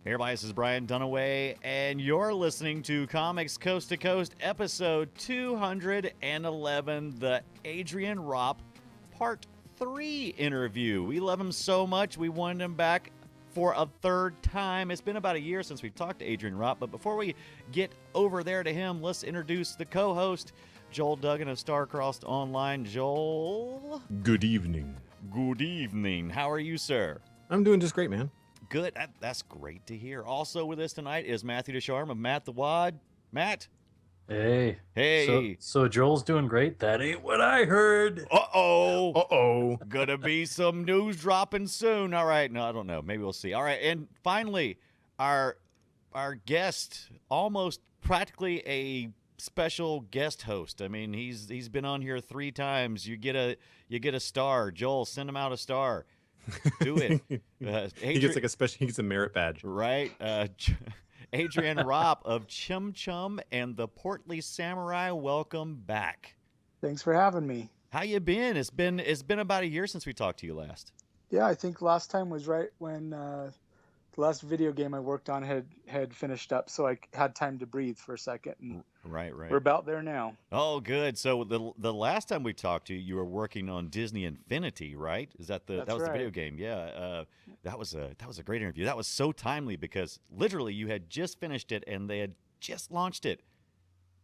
Hey everybody, this is Brian Dunaway, and you're listening to Comics Coast to Coast, episode 211, the Adrian Ropp Part 3 interview. We love him so much, we wanted him back for a third time. It's been about a year since we've talked to Adrian Ropp, but before we get over there to him, let's introduce the co-host, Joel Duggan of Starcrossed Online. Joel? Good evening. Good evening. How are you, sir? I'm doing just great, man. Good. That's great to hear. Also with us tonight is Matthew Ducharme of Matt the Wad. Matt? Hey. Hey. So Joel's doing great. That ain't what I heard. Uh-oh. Uh-oh. Gonna be some news dropping soon. All right. No, I don't know. Maybe we'll see. All right. And finally, our guest, almost practically a special guest host. I mean, he's been on here 3 times. You get a star. Joel, send him out a star. Do it. He gets like a special. He gets a merit badge, right? Adrian Ropp of Chim Chum and the Portly Samurai. Welcome back. Thanks for having me. How you been? It's been about a year since we talked to you last. Yeah, I think last time was right when the last video game I worked on had finished up, so I had time to breathe for a second. And right. We're about there now. Oh, good. So the last time we talked to you, you were working on Disney Infinity, right? Is that That's was right. the video game? Yeah. That was a great interview. That was so timely because literally you had just finished it and they had just launched it.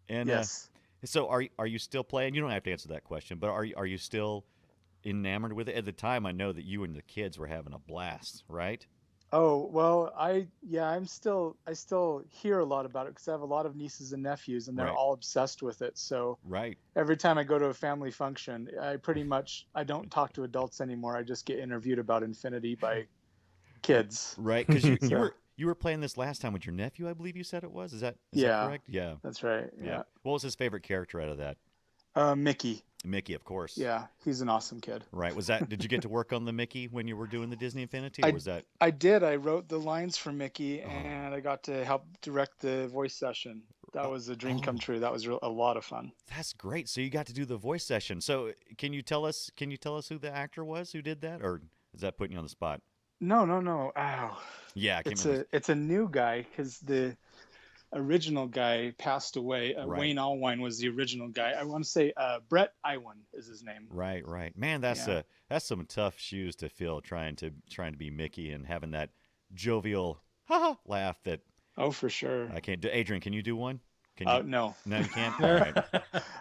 And yes. So are you still playing? You don't have to answer that question, but are you still enamored with it? At the time, I know that you and the kids were having a blast, right? Oh, well, I still hear a lot about it because I have a lot of nieces and nephews and they're Right. all obsessed with it. So Right. every time I go to a family function, I don't talk to adults anymore. I just get interviewed about Infinity by kids. Right, because you were playing this last time with your nephew, I believe you said it was. Is that correct? Yeah. That's right. Yeah. What was his favorite character out of that? Mickey. Mickey, of course. Yeah, he's an awesome kid. Right. Did you get to work on the Mickey when you were doing the Disney Infinity? Or was that? I did. I wrote the lines for Mickey, and I got to help direct the voice session. That was a dream come true. That was a lot of fun. That's great. So you got to do the voice session. So can you tell us who the actor was who did that, or is that putting you on the spot? No. Ow. Yeah, I can't remember. It's a new guy because the original guy passed away. Right. Wayne Allwine was the original guy. I want to say Brett Iwan is his name. Right. Man, that's some tough shoes to fill, trying to be Mickey and having that jovial laugh that. Oh, for sure. I can't do. Adrian, can you do one? Can you? No. No, you can't. All right.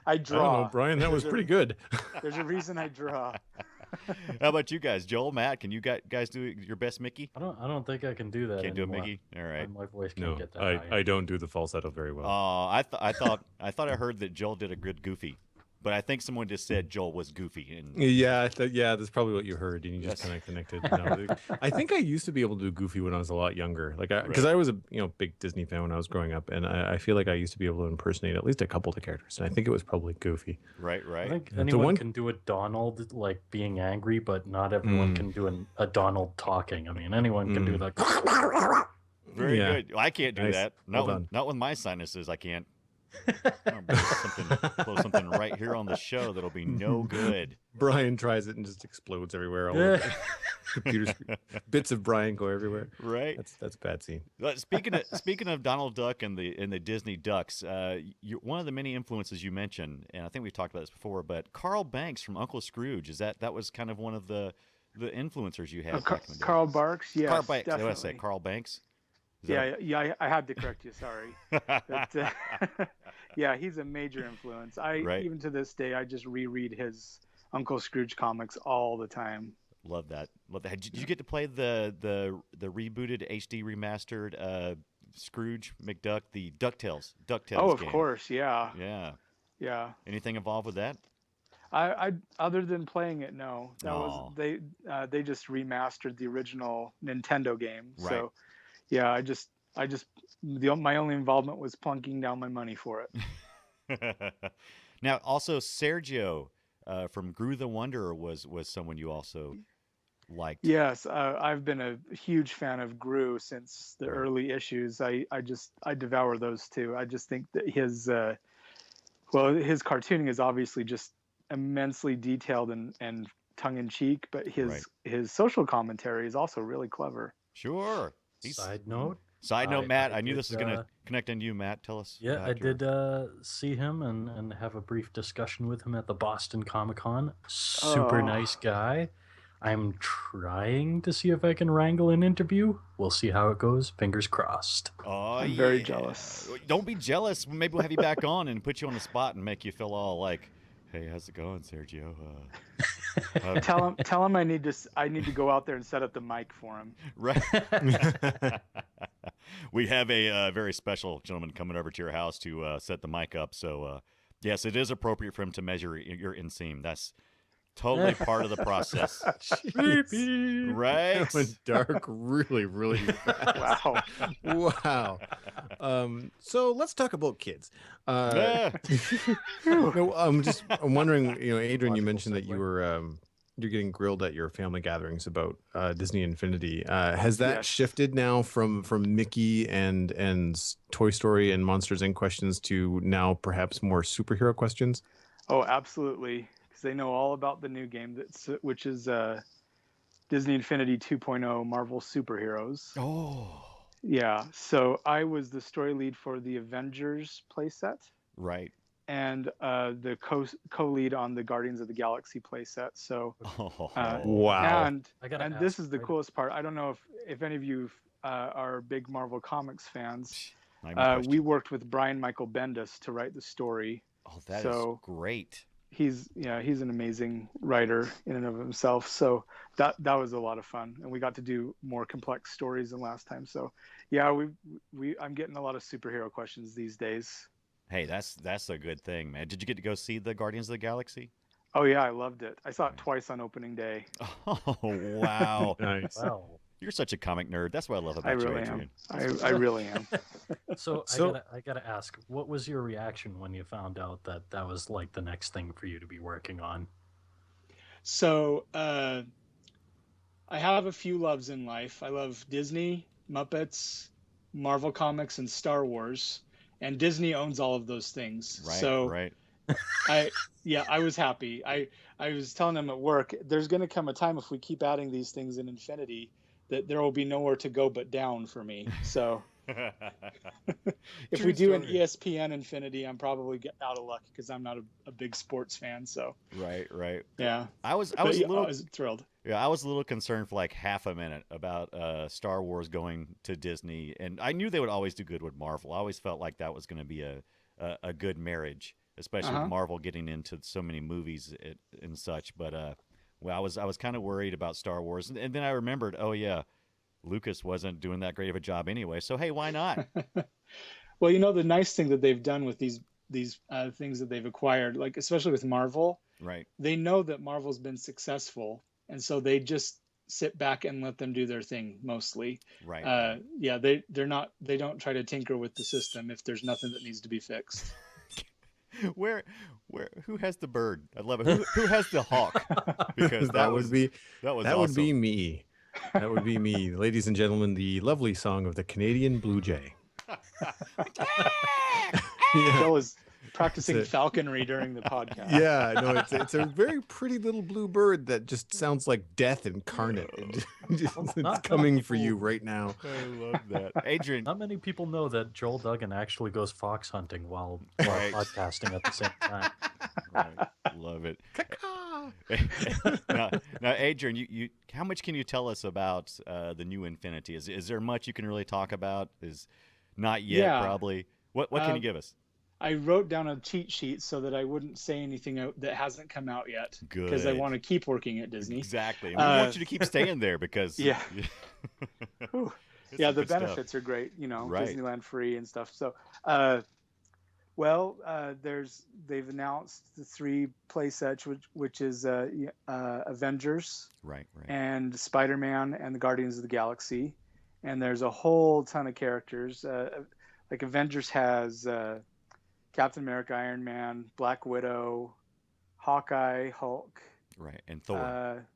I I draw. don't know, Brian. That was pretty good. There's a reason I draw. How about you guys, Joel, Matt? Can you guys do your best Mickey? I don't think I can do that Can't do a anymore. Mickey. All right. My voice can't No, get that high. I don't do the falsetto very well. Oh, I thought I heard that Joel did a good Goofy, but I think someone just said Joel was Goofy. And Yeah, that's probably what you heard, and you just kind of connected. No, I think I used to be able to do Goofy when I was a lot younger, because I was a big Disney fan when I was growing up, and I feel like I used to be able to impersonate at least a couple of the characters, and I think it was probably Goofy. Right. I think anyone can do a Donald like being angry, but not everyone can do a Donald talking. I mean, anyone can do that. Very Yeah. good. I can't do Nice. that. Well Not with my sinuses. I can't. I'll blow something right here on the show that'll be no good. Brian tries it and just explodes everywhere. All over the computer screen. Bits of Brian go everywhere. Right. That's a bad scene. But speaking of Donald Duck and the Disney Ducks, one of the many influences you mentioned, and I think we've talked about this before, but Carl Banks from Uncle Scrooge, that was kind of one of the influencers you had back in the day. Carl Barks, yes, Carl Banks. definitely. What did I say? Carl Banks. Yeah, I had to correct you. Sorry. But, yeah, he's a major influence. Even to this day, I just reread his Uncle Scrooge comics all the time. Love that. Did you get to play the rebooted HD remastered Scrooge McDuck, the DuckTales Oh, of game? course, yeah. Yeah. Anything involved with that? I other than playing it, no. That Oh. was they just remastered the original Nintendo game. Right. So yeah, my only involvement was plunking down my money for it. Now, also Sergio from Groo the Wanderer was someone you also liked. Yes, I've been a huge fan of Groo since the early issues. I devour those too. I just think that his cartooning is obviously just immensely detailed and tongue-in-cheek, but his social commentary is also really clever. Sure. Side note, Side note, Matt, I knew this was going to connect on you, Matt. Tell us. Yeah, I did see him and have a brief discussion with him at the Boston Comic-Con. Super nice guy. I'm trying to see if I can wrangle an interview. We'll see how it goes. Fingers crossed. Oh, I'm very jealous. Don't be jealous. Maybe we'll have you back on and put you on the spot and make you feel all like, hey, how's it going, Sergio? Tell him I need to go out there and set up the mic for him. Right. We have a very special gentleman coming over to your house to set the mic up. So, yes, it is appropriate for him to measure your inseam. That's totally part of the process. Right? That went dark really, really fast. Wow. So let's talk about kids. No, I'm wondering, Adrian, you mentioned that you were you're getting grilled at your family gatherings about Disney Infinity. Has that shifted now from Mickey and Toy Story and Monsters Inc. questions to now perhaps more superhero questions? Oh, absolutely. Because they know all about the new game which is Disney Infinity 2.0 Marvel Superheroes. Oh. Yeah. So I was the story lead for the Avengers Play Set. Right. And the co-lead on the Guardians of the Galaxy playset. So, wow! And this is the coolest part. I don't know if any of you are big Marvel Comics fans. We worked with Brian Michael Bendis to write the story. Oh, that is great. He's an amazing writer in and of himself. So that was a lot of fun, and we got to do more complex stories than last time. So, yeah, I'm getting a lot of superhero questions these days. Hey, that's a good thing, man. Did you get to go see the Guardians of the Galaxy? Oh, yeah, I loved it. I saw it twice on opening day. Oh, wow. Nice. Wow. You're such a comic nerd. That's what I love about you, Adrian. I really am. So I gotta ask, what was your reaction when you found out that was like the next thing for you to be working on? So I have a few loves in life. I love Disney, Muppets, Marvel Comics, and Star Wars. And Disney owns all of those things. Right, so right. I was happy. I was telling them at work, there's going to come a time if we keep adding these things in Infinity that there will be nowhere to go but down for me. So if we do an ESPN Infinity, I'm probably out of luck because I'm not a big sports fan. So right. Yeah. I was I was thrilled. Yeah, I was a little concerned for like half a minute about Star Wars going to Disney, and I knew they would always do good with Marvel. I always felt like that was going to be a good marriage, especially with Marvel getting into so many movies and such. But I was kind of worried about Star Wars, and then I remembered, oh yeah, Lucas wasn't doing that great of a job anyway. So hey, why not? Well, the nice thing that they've done with these things that they've acquired, like especially with Marvel, right? They know that Marvel's been successful. And so they just sit back and let them do their thing mostly. Right. Yeah, they don't try to tinker with the system if there's nothing that needs to be fixed. Who has the bird? I love it. Who has the hawk? Because that would be me. That would be me, ladies and gentlemen. The lovely song of the Canadian Blue Jay. Joe was practicing falconry during the podcast. Yeah, no, it's a very pretty little blue bird that just sounds like death incarnate. It's coming for you right now. I love that. Adrian. Not many people know that Joel Duggan actually goes fox hunting while podcasting at the same time. Right. Love it. now, Adrian, you how much can you tell us about the new Infinity? Is there much you can really talk about? Is not yet, probably. What can you give us? I wrote down a cheat sheet so that I wouldn't say anything that hasn't come out yet. Good. Because I want to keep working at Disney. Exactly. We want you to keep staying there because... Yeah. Yeah, the benefits are great, right. Disneyland free and stuff. So, they've announced the 3 play sets, which is Avengers, right, and Spider-Man and the Guardians of the Galaxy. And there's a whole ton of characters. Like Avengers has... Captain America, Iron Man, Black Widow, Hawkeye, Hulk. Right, and Thor.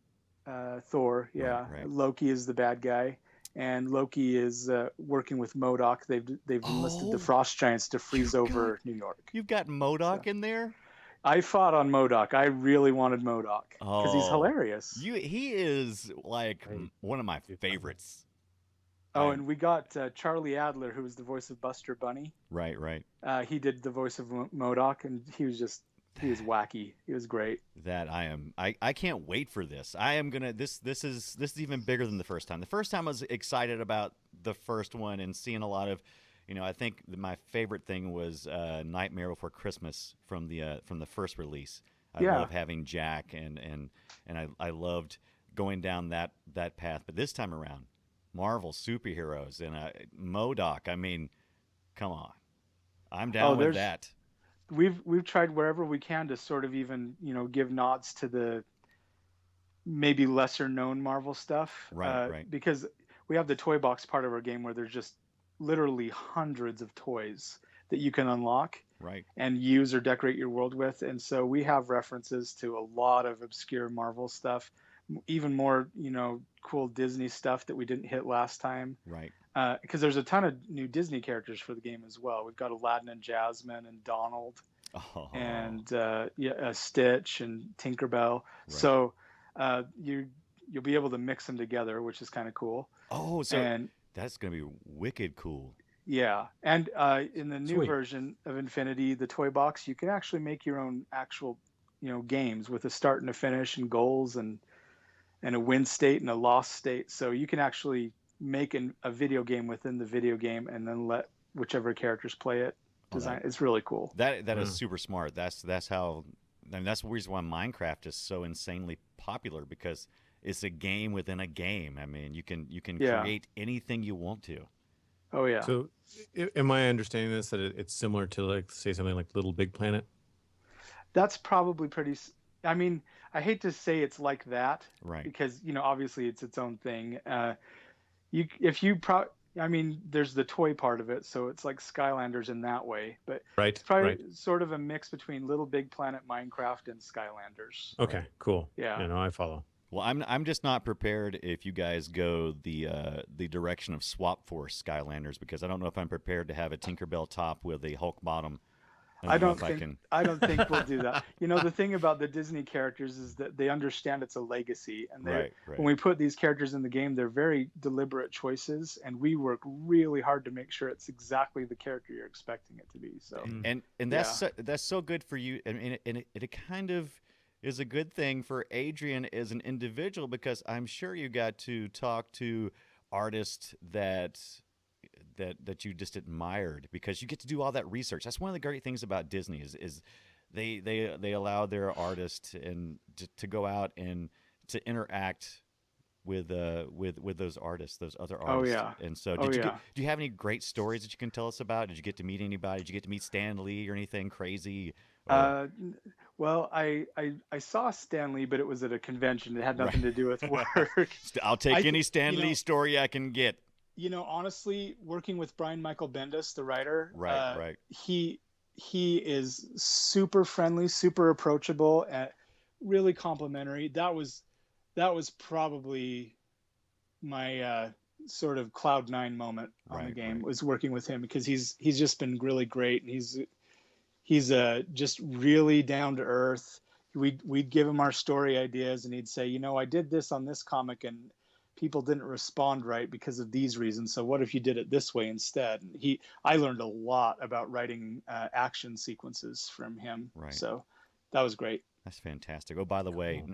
Thor, yeah. Right. Loki is the bad guy, and Loki is working with MODOK. They've enlisted the Frost Giants to freeze over New York. You've got MODOK in there? I fought on MODOK. I really wanted MODOK because he's hilarious. He is like one of my favorites. Oh, and we got Charlie Adler, who was the voice of Buster Bunny. Right, right. He did the voice of MODOK, and he was wacky. He was great. That I can't wait for this. I am gonna this is even bigger than the first time. The first time I was excited about the first one and seeing a lot of, I think my favorite thing was Nightmare Before Christmas from the first release. I love having Jack and I loved going down that path. But this time around, Marvel superheroes and MODOK. I mean, come on, I'm down with that. We've tried wherever we can to sort of even give nods to the maybe lesser known Marvel stuff, right. Because we have the toy box part of our game where there's just literally hundreds of toys that you can unlock, right, and use or decorate your world with, and so we have references to a lot of obscure Marvel stuff, even more cool Disney stuff that we didn't hit last time, right. Because there's a ton of new Disney characters for the game as well. We've got Aladdin and Jasmine and Donald, and Stitch and Tinkerbell. Right. So you'll be able to mix them together, which is kind of cool. Oh, so that's gonna be wicked cool. Yeah, and in the new version of Infinity, the toy box, you can actually make your own actual games with a start and a finish and goals and a win state and a loss state. So you can actually make a video game within the video game and then let whichever characters play it. It's really cool. That is super smart. That's how. I mean, that's the reason why Minecraft is so insanely popular, because it's a game within a game. I mean, you can create anything you want to. Oh yeah. So, am I understanding this that it's similar to, like, say, something like Little Big Planet? That's probably pretty. I mean, I hate to say it's like that, right? Because obviously it's its own thing. I mean, there's the toy part of it, so it's like Skylanders in that way, but it's probably sort of a mix between Little Big Planet, Minecraft, and Skylanders. Okay, cool. Yeah, I follow. Well, I'm just not prepared if you guys go the direction of Swap Force Skylanders, because I don't know if I'm prepared to have a Tinkerbell top with a Hulk bottom. I don't think we'll do that. The thing about the Disney characters is that they understand it's a legacy, and when we put these characters in the game, they're very deliberate choices, and we work really hard to make sure it's exactly the character you're expecting it to be. So and that's so good for you. I mean, and it kind of is a good thing for Adrian as an individual, because I'm sure you got to talk to artists that you just admired, because you get to do all that research. That's one of the great things about Disney is they allow their artists to go out and to interact with those artists, those other artists. Oh yeah. And so do you have any great stories that you can tell us about? Did you get to meet anybody? Did you get to meet Stan Lee or anything crazy? Well, I saw Stan Lee, but it was at a convention. It had nothing to do with work. I'll take any Stan Lee story I can get. Honestly, working with Brian Michael Bendis, the writer, right. He is super friendly, super approachable, and really complimentary. That was probably my sort of cloud nine moment on the game, was working with him, because he's just been really great, and he's just really down to earth. We'd give him our story ideas, and he'd say, I did this on this comic, and people didn't respond right because of these reasons. So what if you did it this way instead? I learned a lot about writing action sequences from him. Right. So that was great. That's fantastic. Oh, by the way,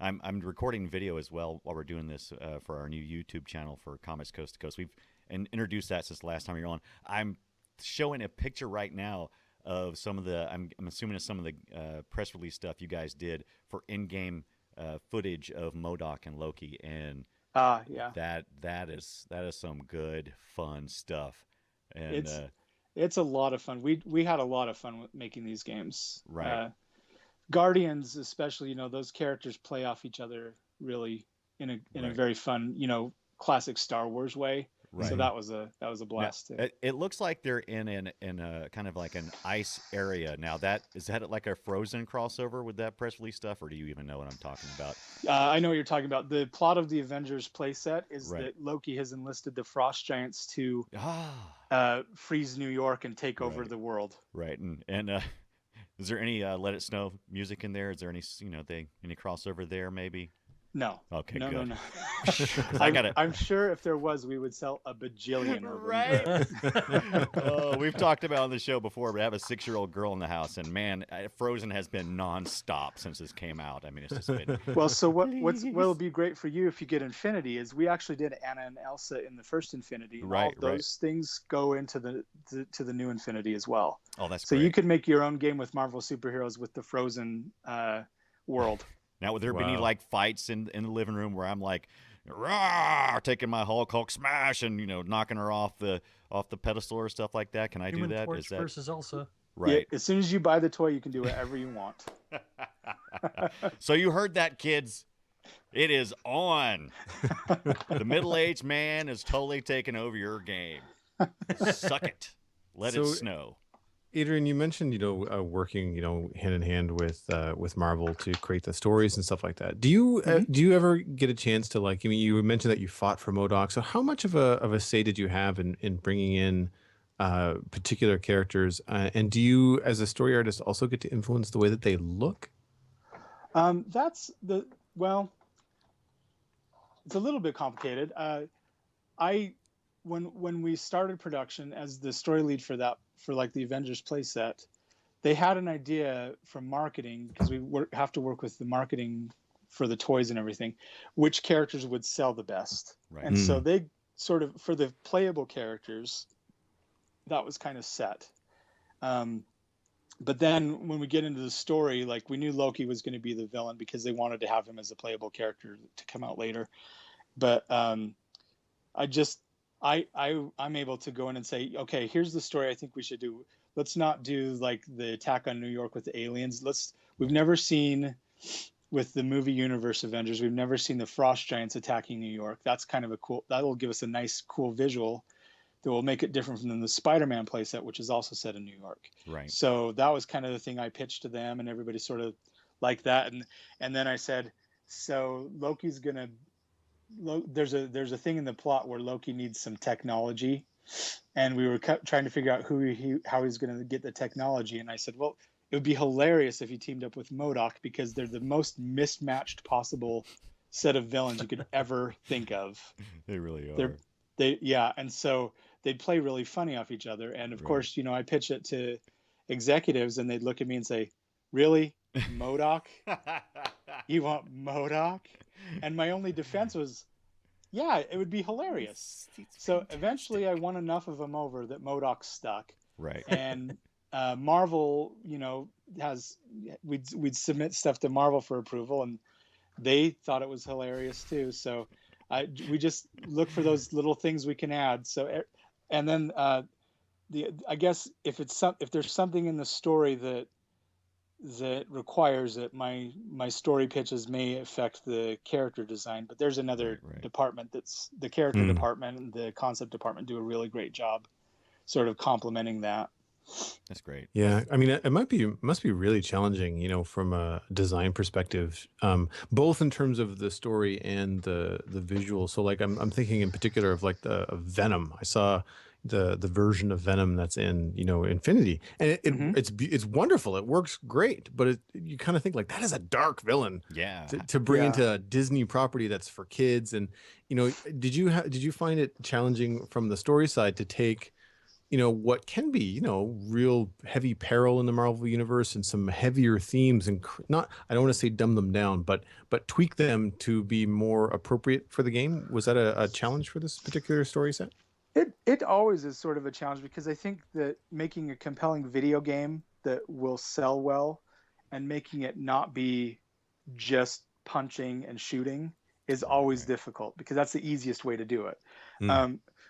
I'm recording video as well while we're doing this for our new YouTube channel for Comics Coast to Coast. We've introduced that since the last time you were on. I'm showing a picture right now of some of the, I'm assuming it's some of the press release stuff you guys did for in-game footage of MODOK and Loki, and that is some good fun stuff. And it's a lot of fun. We had a lot of fun with making these games. Right. Guardians especially, those characters play off each other really in a very fun, classic Star Wars way. Right. So that was a blast. Now, it looks like they're in a kind of like an ice area now. Is that like a Frozen crossover with that press release stuff, or do you even know what I'm talking about? I know what you're talking about. The plot of the Avengers Play Set is that Loki has enlisted the Frost Giants to freeze New York and take over the world. Right, and is there any Let It Snow music in there? Is there any any crossover there maybe? No. Okay, no, good. no. 'Cause I got it. I'm sure if there was, we would sell a bajillion of them. Right? Oh, we've talked about on the show before, but I have a 6-year-old girl in the house, and man, Frozen has been nonstop since this came out. I mean, it's just been. Well, so what'll be great for you if you get Infinity is we actually did Anna and Elsa in the first Infinity. And Right, all those things go into the new Infinity as well. Oh, that's so great. you could make your own game with Marvel superheroes with the Frozen world. Now, would there be any like fights in the living room where I'm like, rah, taking my Hulk smash and knocking her off the pedestal or stuff like that? Can I Human do that? Torch Is that versus Elsa. right? Yeah, as soon as you buy the toy, you can do whatever you want. So you heard that, kids. It is on. The middle-aged man is totally taking over your game. Suck it. Let it snow. Adrian, you mentioned working hand in hand with Marvel to create the stories and stuff like that. Do you ever get a chance to you mentioned that you fought for MODOK, so how much of a say did you have in bringing in particular characters, and do you as a story artist also get to influence the way that they look? It's a little bit complicated. When we started production as the story lead for the Avengers Play Set, they had an idea from marketing, because we have to work with the marketing for the toys and everything, which characters would sell the best. Right. And so they sort of, for the playable characters, that was kind of set. But then when we get into the story, we knew Loki was going to be the villain because they wanted to have him as a playable character to come out later. But I'm able to go in and say, okay, here's the story I think we should do. Let's not do the attack on New York with the aliens. We've never seen with the movie universe Avengers, we've never seen the Frost Giants attacking New York. That's kind of that'll give us a nice, cool visual that will make it different from the Spider-Man playset, which is also set in New York. Right. So that was kind of the thing I pitched to them, and everybody sort of liked that. And then I said, so Loki's gonna. There's a thing in the plot where Loki needs some technology, and we were trying to figure out how he's going to get the technology. And I said, well, it would be hilarious if he teamed up with MODOK, because they're the most mismatched possible set of villains you could ever think of. They really are. And so they'd play really funny off each other. And of course, I pitch it to executives, and they'd look at me and say, really, MODOK? You want MODOK? And my only defense was, yeah, it would be hilarious. So eventually I won enough of them over that MODOK stuck. Right. And Marvel, we'd submit stuff to Marvel for approval, and they thought it was hilarious too. So we just look for those little things we can add. So, and then I guess if there's something in the story that requires it, my story pitches may affect the character design, but there's another department that's the character department, and the concept department do a really great job sort of complementing that. That's great. Yeah, I mean, it must be really challenging, from a design perspective, both in terms of the story and the visual. So I'm thinking in particular of Venom. I saw the version of Venom that's in Infinity, and it's wonderful. It works great, but you kind of think that is a dark villain. Yeah. To bring into a Disney property that's for kids, and did you find it challenging from the story side to take what can be real heavy peril in the Marvel universe and some heavier themes, and I don't want to say dumb them down, but tweak them to be more appropriate for the game? Was that a challenge for this particular story set? It always is sort of a challenge, because I think that making a compelling video game that will sell well and making it not be just punching and shooting is always difficult, because that's the easiest way to do it.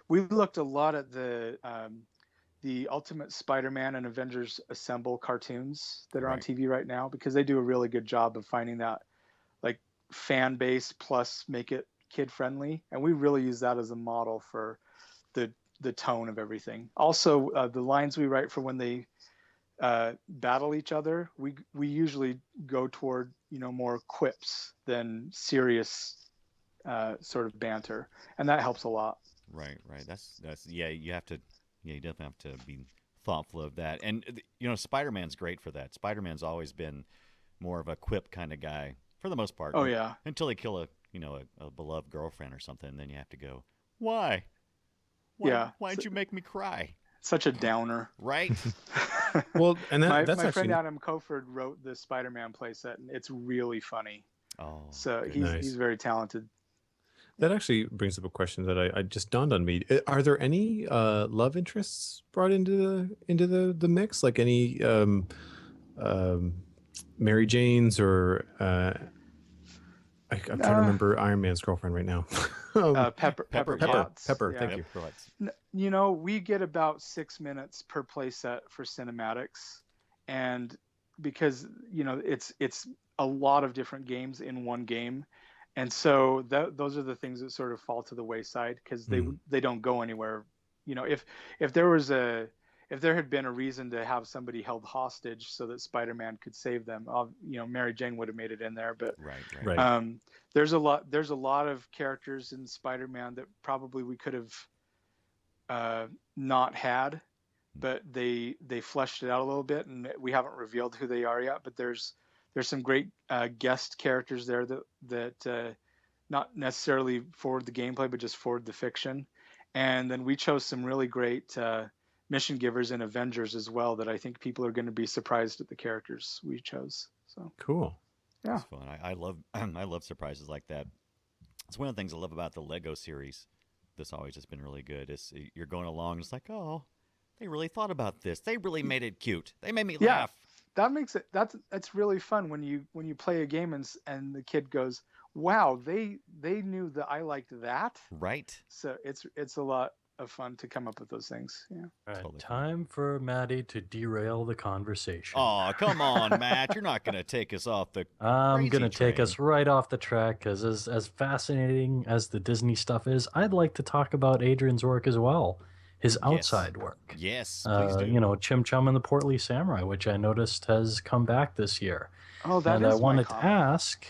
We looked a lot at the Ultimate Spider-Man and Avengers Assemble cartoons that are on TV right now, because they do a really good job of finding that fan base plus make it kid friendly, and we really use that as a model for the tone of everything. Also, the lines we write for when they battle each other, we usually go toward more quips than serious sort of banter, and that helps a lot. Right. That's you definitely have to be thoughtful of that. And Spider-Man's great for that. Spider-Man's always been more of a quip kind of guy for the most part. Oh yeah. Until they kill a beloved girlfriend or something, and then you have to go, why? Yeah. Why'd you make me cry? Such a downer. Right. Well, and my that's friend actually Adam Coford wrote the Spider-Man playset, and it's really funny. Oh. So Nice. he's very talented. That actually brings up a question that I just dawned on me. Are there any love interests brought into the mix? Like any Mary Janes or I'm trying to remember Iron Man's girlfriend right now. Pepper Pepper. Potts. Pepper. Yeah. Thank you. You know, we get about 6 minutes per playset for cinematics, and because it's a lot of different games in one game, and so those are the things that sort of fall to the wayside because they don't go anywhere. You know, if there had been a reason to have somebody held hostage so that Spider-Man could save them, Mary Jane would have made it in there. But Right. there's a lot of characters in Spider-Man that probably we could have not had, but they fleshed it out a little bit, and we haven't revealed who they are yet. But there's some great guest characters there that not necessarily forward the gameplay, but just forward the fiction. And then we chose some really great mission givers in Avengers as well that I think people are going to be surprised at the characters we chose. So Cool. Yeah, it's fun. I love surprises like that. It's one of the things I love about the Lego series. This always has been really good. Is you're going along, it's like, oh, they really thought about this. They really made it cute. They made me laugh. That makes it that's really fun when you play a game and the kid goes, wow, they knew that I liked that. Right. So it's a lot of fun to come up with those things. Yeah. All right, Totally time for Maddie to derail the conversation. Oh, come on, Matt. You're not going to take us off the I'm going to crazy take us right off the track because as fascinating as the Disney stuff is, I'd like to talk about Adrian's work as well. His outside work. Yes, please do. Chim Chum and the Portly Samurai, which I noticed has come back this year. Oh, that and is I wanted my to ask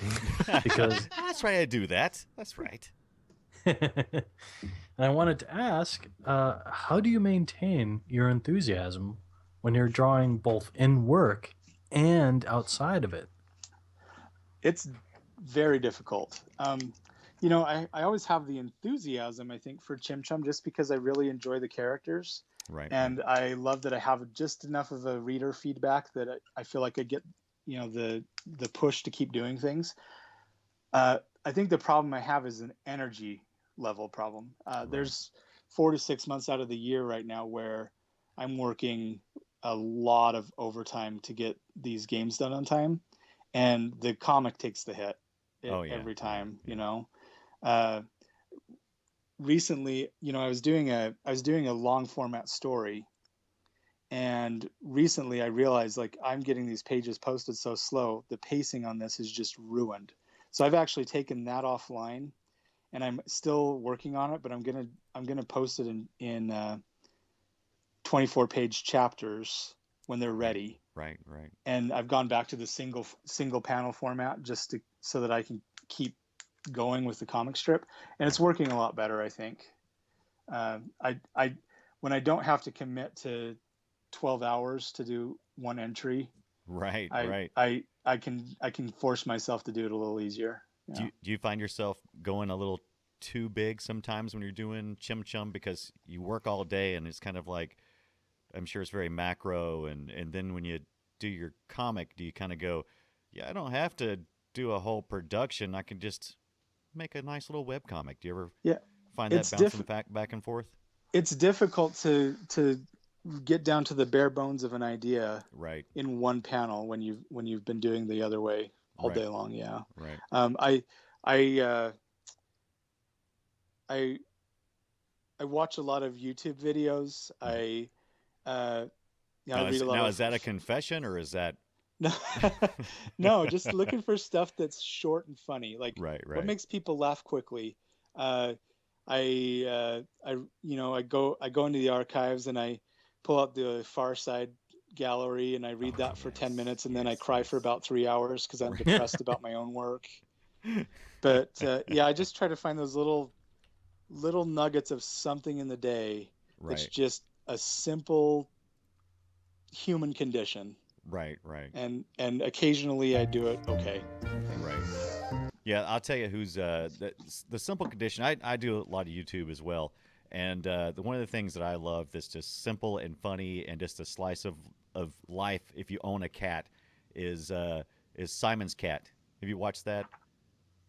because That's right, I do that. That's right. and I wanted to ask, how do you maintain your enthusiasm when you're drawing both in work and outside of it? It's very difficult. I always have the enthusiasm, I think, for Chim Chum just because I really enjoy the characters. Right. And I love that I have just enough of a reader feedback that I feel like I get, the push to keep doing things. I think the problem I have is an energy level problem. There's 4 to 6 months out of the year right now where I'm working a lot of overtime to get these games done on time, and the comic takes the hit every time. Recently, I was doing a long format story, and recently I realized I'm getting these pages posted so slow, the pacing on this is just ruined. So I've actually taken that offline, and I'm still working on it, but I'm gonna post it in 24-page chapters when they're ready. Right. And I've gone back to the single panel format so that I can keep going with the comic strip, and it's working a lot better, I think. When I don't have to commit to 12 hours to do one entry, Right. I can force myself to do it a little easier. Do you find yourself going a little too big sometimes when you're doing Chim Chum because you work all day and it's kind of like, I'm sure it's very macro, and then when you do your comic, do you kind of go, yeah, I don't have to do a whole production, I can just make a nice little webcomic? Do you ever find that bouncing back and forth? It's difficult to get down to the bare bones of an idea in one panel when you've been doing the other way all day long. I watch a lot of YouTube videos. I read a lot. Now, is that a confession or is that? No, just looking for stuff that's short and funny. What makes people laugh quickly. I go into the archives and I pull out the Far Side gallery and I read that for 10 minutes and then I cry for about 3 hours because I'm depressed about my own work. But I just try to find those little nuggets of something in the day that's just a simple human condition. Right, right, and occasionally I do it okay. right. Yeah, I'll tell you who's the simple condition. I do a lot of YouTube as well, and one of the things that I love that's just simple and funny and just a slice of life. If you own a cat, is Simon's Cat. Have you watched that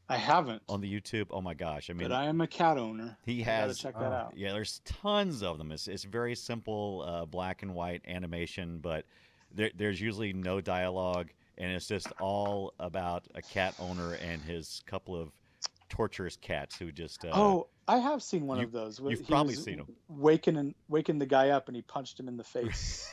I haven't, on the YouTube? Oh my gosh! I mean, but I am a cat owner. he I gotta has. check that out. Yeah, there's tons of them. It's very simple, black and white animation, but there's usually no dialogue, and it's just all about a cat owner and his couple of torturous cats who just. Oh, I have seen one you- of those. you've He probably was seen 'em. waking the guy up, and he punched him in the face,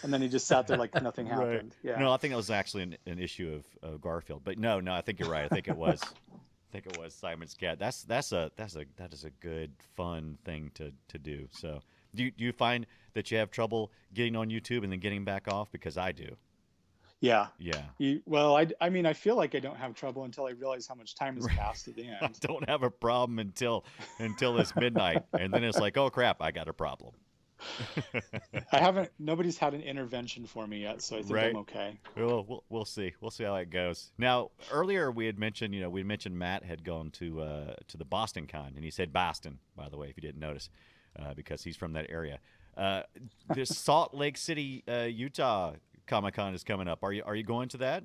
and then he just sat there like nothing Right. happened. Yeah. No, I think that was actually an issue of Garfield, but no, I think you're right. I think it was. I think it was Simon's Cat. That is a good fun thing to do. So, do you find that you have trouble getting on YouTube and then getting back off? Because I do. Yeah. Yeah. I mean, I feel like I don't have trouble until I realize how much time has passed at the I end. don't have a problem until it's midnight, and then it's like, oh crap, I got a problem. Nobody's had an intervention for me yet, so I think Right. I'm okay. Well, we'll see. We'll see how it goes. Now, earlier we had mentioned, Matt had gone to the Boston Con, and he said Boston, by the way, if you didn't notice, because he's from that area. This Salt Lake City, Utah Comic Con is coming up. Are you going to that?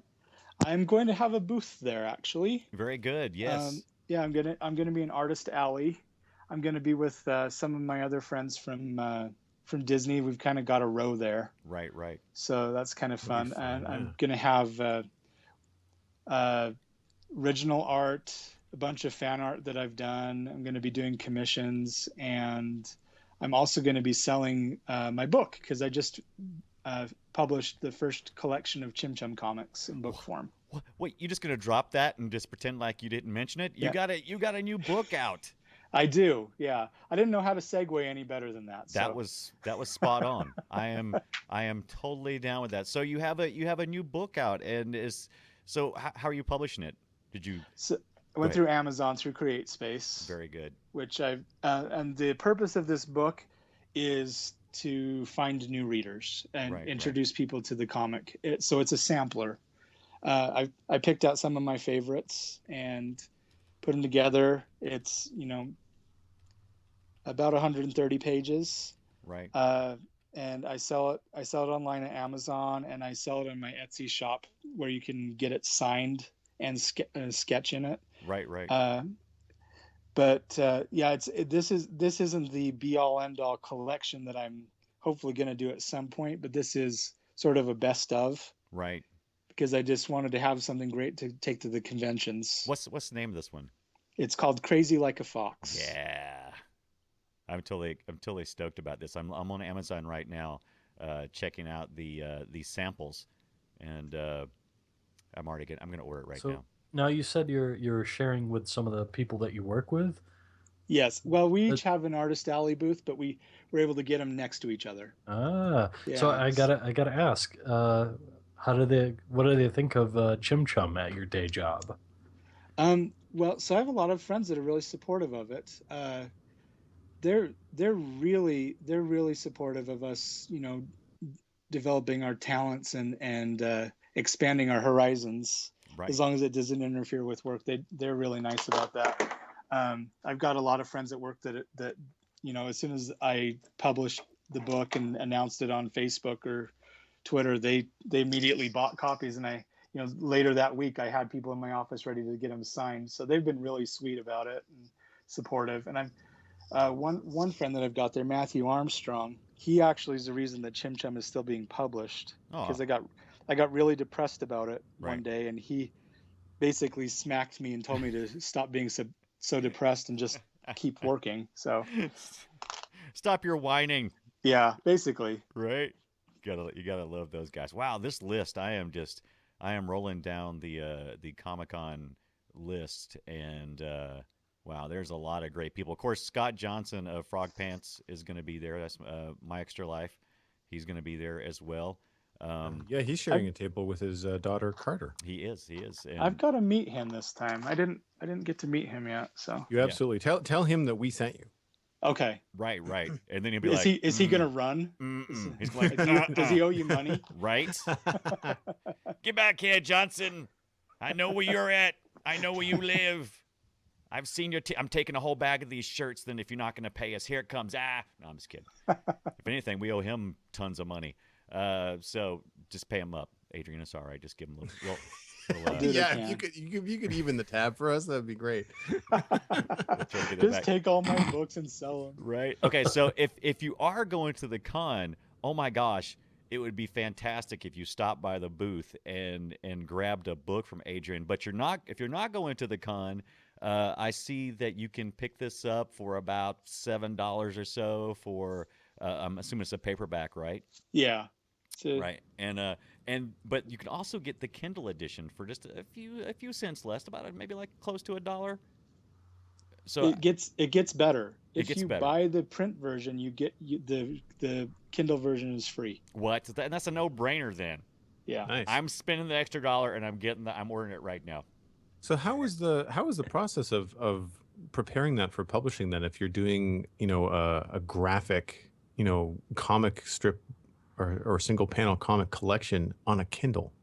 I'm going to have a booth there, actually. Very good. Yes. Yeah, I'm gonna be in Artist Alley. I'm gonna be with some of my other friends from Disney. We've kind of got a row there, Right. so that's kind of That'd fun. be fun, And yeah. I'm gonna have original art, a bunch of fan art that I've done. I'm gonna be doing commissions, and I'm also gonna be selling my book because I just published the first collection of Chim Chum comics in book form. Wait, you just gonna drop that and just pretend like you didn't mention it? You Yeah. got a new book out. I do, yeah. I didn't know how to segue any better than that. That so. was spot on. I am totally down with that. So you have a new book out, and how are you publishing it? Did you? So I Go went ahead. through Amazon through CreateSpace, Very good. which and the purpose of this book is to find new readers and Right. introduce people to the comic. So it's a sampler. I picked out some of my favorites and put them together. It's about 130 pages, Right. and I sell it online at Amazon, and I sell it on my Etsy shop where you can get it signed and sketch in it. Right. This isn't the be all end all collection that I'm hopefully going to do at some point, but this is sort of a best of, Right. because I just wanted to have something great to take to the conventions. What's the name of this one? It's called Crazy Like a Fox. Yeah. I'm totally stoked about this. I'm on Amazon right now, checking out the samples, and I'm going to order it right now. Now you said you're sharing with some of the people that you work with. Yes. Well, we each have an Artist Alley booth, but we were able to get them next to each other. So Yeah, I gotta ask, what do they think of Chim Chum at your day job? Well, so I have a lot of friends that are really supportive of it. They're really supportive of us, developing our talents and expanding our horizons. Right. As long as it doesn't interfere with work, they're really nice about that. I've got a lot of friends at work that as soon as I published the book and announced it on Facebook or Twitter, they immediately bought copies, and later that week I had people in my office ready to get them signed. So they've been really sweet about it and supportive. And I'm one friend that I've got there, Matthew Armstrong. He actually is the reason that Chim Chum is still being published, because I got really depressed about it one day, and he basically smacked me and told me to stop being so depressed and just keep working. So Stop your whining. yeah, basically. Right. You gotta love those guys. Wow, this list, I am rolling down the Comic-Con list, and wow, there's a lot of great people. Of course, Scott Johnson of Frog Pants is going to be there. That's My Extra Life. He's going to be there as well. Yeah, he's sharing a table with his daughter Carter. He is. And I've got to meet him this time. I didn't get to meet him yet, so You absolutely tell him that we sent you. Okay. Right. And then he'll be Is like, he gonna run? He's like, Does he owe you money? right? Get back here, Johnson. I know where you're at. I know where you live. I've seen your. I'm taking a whole bag of these shirts. Then if you're not going to pay us, here it comes. No, I'm just kidding. If anything, we owe him tons of money. So just pay him up, Adrian. It's all right. Just give him a little. Yeah, if you could even the tab for us, that'd be great. Just take all my books and sell them. Right. Okay. So if you are going to the con, oh my gosh, it would be fantastic if you stopped by the booth and grabbed a book from Adrian. But if you're not going to the con, I see that you can pick this up for about $7 or so for. I'm assuming it's a paperback, right? Yeah. Right. But you can also get the Kindle edition for just a few cents less, about maybe like close to $1. So it gets better. It gets better. Buy the print version, you get the Kindle version is free. What? That's a no-brainer then. Yeah. Nice. I'm spending the extra $1 and I'm ordering it right now. So how is the process of preparing that for publishing then? If you're doing a graphic comic strip or single panel comic collection on a Kindle.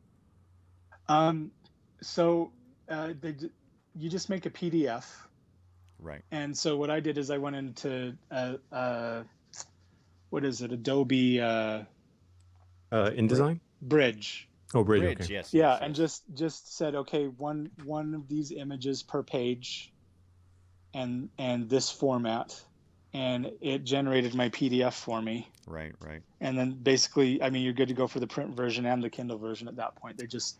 So you just make a PDF. Right. And so what I did is I went into what is it? Adobe InDesign? Bridge. Oh, Bridge. Okay. Yes. Yeah, yes, and yes. just said, okay, one of these images per page, and this format, and it generated my PDF for me. Right. And then basically, I mean, you're good to go for the print version and the Kindle version at that point. They just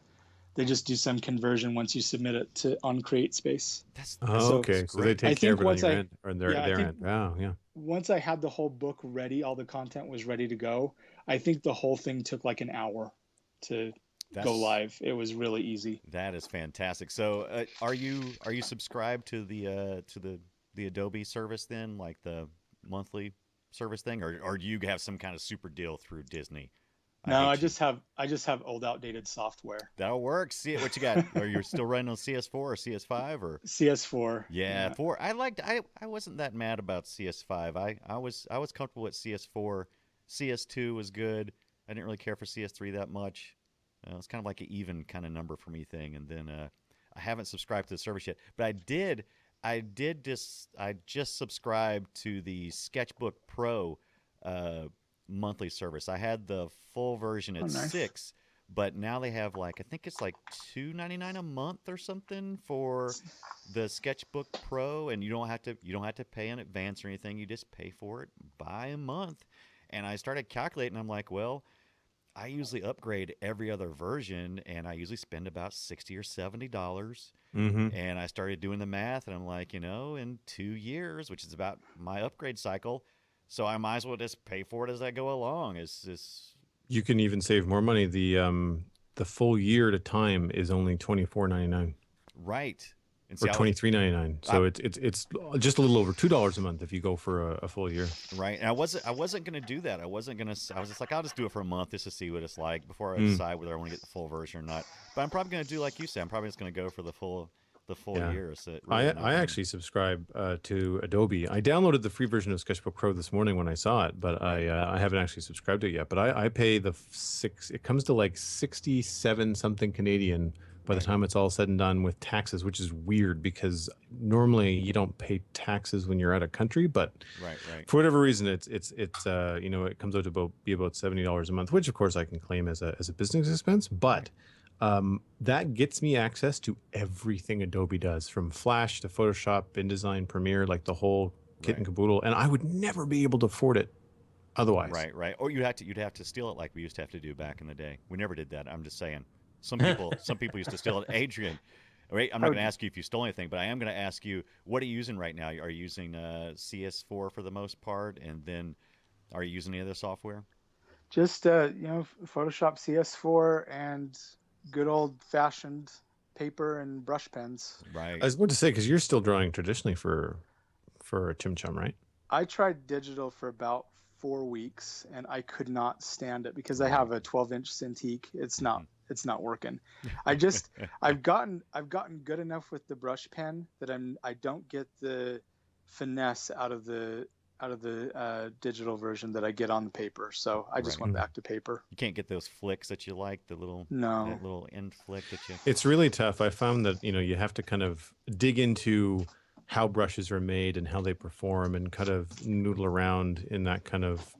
do some conversion once you submit it on CreateSpace. Okay. So they take care of it on your end or their end. Yeah. Oh, yeah. Once I had the whole book ready, all the content was ready to go. I think the whole thing took like an hour to go live. It was really easy. That is fantastic. So, are you subscribed to the Adobe service then, like the monthly service thing, or do you have some kind of super deal through Disney? No, I just have old outdated software. That'll work. See what you got. Are you still running on CS4 or CS5 or CS4? Yeah, 4. I wasn't that mad about CS5. I was comfortable with CS4. CS2 was good. I didn't really care for CS3 that much. It's kind of like an even kind of number for me thing. And then I haven't subscribed to the service yet, but I just subscribed to the Sketchbook Pro monthly service. I had the full version at nice. $6, but now they have I think it's like $2.99 a month or something for the Sketchbook Pro, and you don't have to pay in advance or anything. You just pay for it by a month. And I started calculating. I'm like, well, I usually upgrade every other version, and I usually spend about $60 or $70. Mm-hmm. And I started doing the math, and I'm like, in 2 years, which is about my upgrade cycle, so I might as well just pay for it as I go along. You can even save more money. The full year at a time is only $24.99. Right. And or $23.99. So it's just a little over $2 a month if you go for a full year. Right. And I wasn't going to do that. I was just like, I'll just do it for a month just to see what it's like before I decide whether I want to get the full version or not. But I'm probably going to do like you said. I'm probably just going to go for the full year. So I actually subscribe to Adobe. I downloaded the free version of Sketchbook Pro this morning when I saw it, but I haven't actually subscribed to it yet. But I pay it comes to like 67 something Canadian by the time it's all said and done with taxes, which is weird because normally you don't pay taxes when you're out of country, but for whatever reason, it comes out to be about $70 a month, which of course I can claim as a business expense, but that gets me access to everything Adobe does, from Flash to Photoshop, InDesign, Premiere, like the whole kit and caboodle, and I would never be able to afford it otherwise. Right. Or you'd have to steal it like we used to have to do back in the day. We never did that. I'm just saying. Some people used to steal it. Adrian, right? I'm not going to ask you if you stole anything, but I am going to ask you, what are you using right now? Are you using CS4 for the most part, and then are you using any other software? Just Photoshop, CS4, and good old-fashioned paper and brush pens. Right. I was about to say, because you're still drawing traditionally for Chim Chum, right? I tried digital for about 4 weeks, and I could not stand it because I have a 12-inch Cintiq. It's not working. I've gotten good enough with the brush pen that I don't get the finesse out of the digital version that I get on the paper. So I just went back to paper. You can't get those flicks that you like, that little end flick that you. It's really tough. I found that you have to kind of dig into how brushes are made and how they perform, and kind of noodle around in that kind of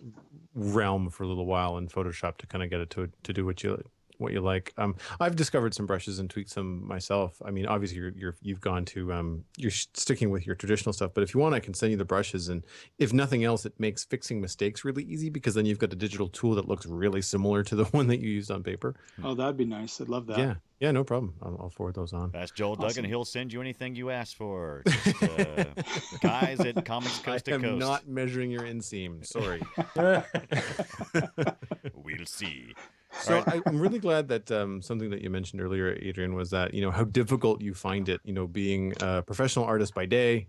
realm for a little while in Photoshop to kind of get it to do what you like. I've discovered some brushes and tweaked some myself. I mean, obviously you've gone to you're sticking with your traditional stuff, but if you want, I can send you the brushes, and if nothing else, it makes fixing mistakes really easy, because then you've got a digital tool that looks really similar to the one that you used on paper. Oh, that'd be nice. I'd love that. Yeah, no problem. I'll forward those on. That's Joel Duggan. He'll send you anything you ask for. Just, guys at Comics Coast to Coast. I am not measuring your inseam. Sorry. We'll see. So I'm really glad that something that you mentioned earlier, Adrian, was that, how difficult you find it, being a professional artist by day,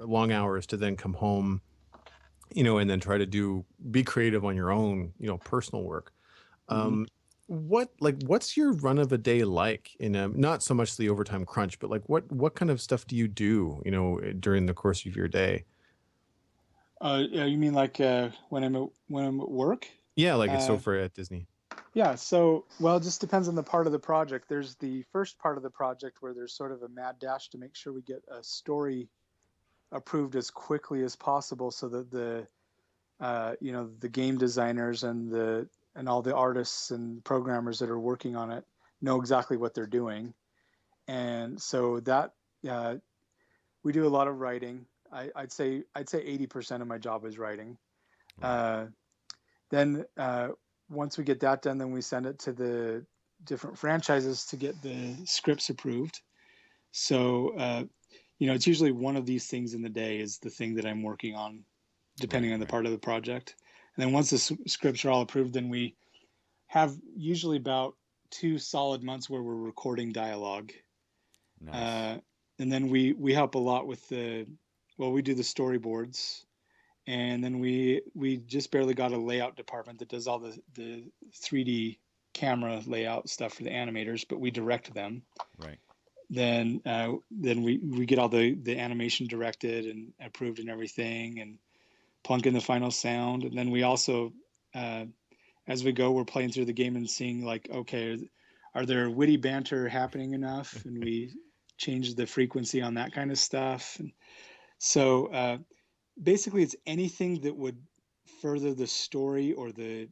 long hours, to then come home, and then try to be creative on your own, personal work. What's your run of a day like in not so much the overtime crunch, but like what kind of stuff do you do, during the course of your day? You mean like when I'm at work? Yeah, like it's so for at Disney. Yeah, so, well, it just depends on the part of the project. There's the first part of the project where there's sort of a mad dash to make sure we get a story approved as quickly as possible, so that the game designers and all the artists and programmers that are working on it know exactly what they're doing. And so that we do a lot of writing. I'd say 80% of my job is writing. Then once we get that done, then we send it to the different franchises to get the scripts approved. So, it's usually one of these things in the day is the thing that I'm working on, depending on the part of the project. And then once the scripts are all approved, then we have usually about 2 solid months where we're recording dialogue. Nice. And then we help a lot with we do the storyboards. And then we just barely got a layout department that does all the 3D camera layout stuff for the animators, but we direct them. Right. Then we get all the animation directed and approved and everything, and plunk in the final sound. And then we also, as we go, we're playing through the game and seeing like, okay, are there witty banter happening enough? And we change the frequency on that kind of stuff. And so, basically, it's anything that would further the story or the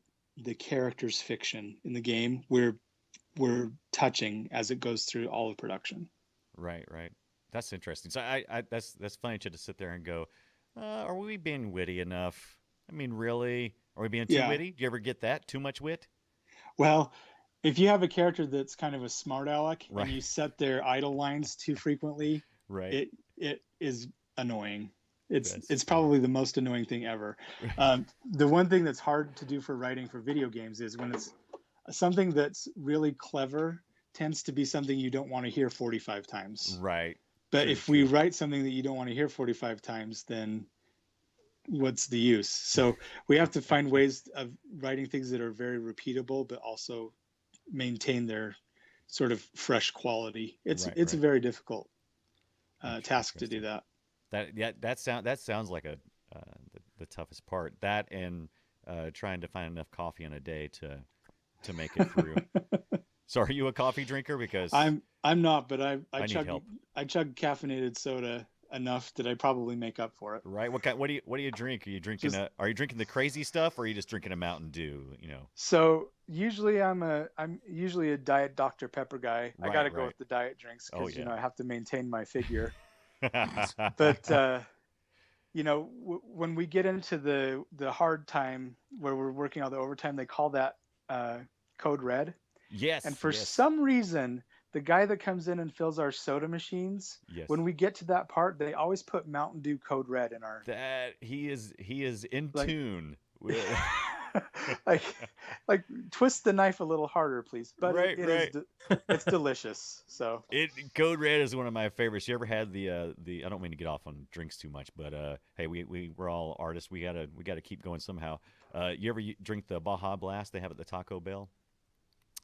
character's fiction in the game. We're touching as it goes through all of production. Right. That's interesting. So that's funny to sit there and go, are we being witty enough? I mean, really? Are we being too witty? Do you ever get that? Too much wit? Well, if you have a character that's kind of a smart aleck and you set their idle lines too frequently, it is annoying. It's probably the most annoying thing ever. The one thing that's hard to do for writing for video games is when it's something that's really clever tends to be something you don't want to hear 45 times. Right. But if we write something that you don't want to hear 45 times, then what's the use? So we have to find ways of writing things that are very repeatable, but also maintain their sort of fresh quality. It's a very difficult task to do that. That sounds like the toughest part. That and trying to find enough coffee in a day to make it through. So, are you a coffee drinker? Because I'm not, but I chug caffeinated soda enough that I probably make up for it. Right. What do you drink? Are you drinking are you drinking the crazy stuff, or are you just drinking a Mountain Dew? So usually I'm usually a Diet Dr. Pepper guy. I got to go with the diet drinks because I have to maintain my figure. But when we get into the hard time where we're working all the overtime, they call that code red. Yes. And for some reason, the guy that comes in and fills our soda machines, when we get to that part, they always put Mountain Dew code red in our. That he is in tune. like twist the knife a little harder, please. But it's delicious. So code red is one of my favorites. You ever had the I don't mean to get off on drinks too much, but hey, we're all artists. We gotta keep going somehow. You ever drink the Baja Blast they have at the Taco Bell?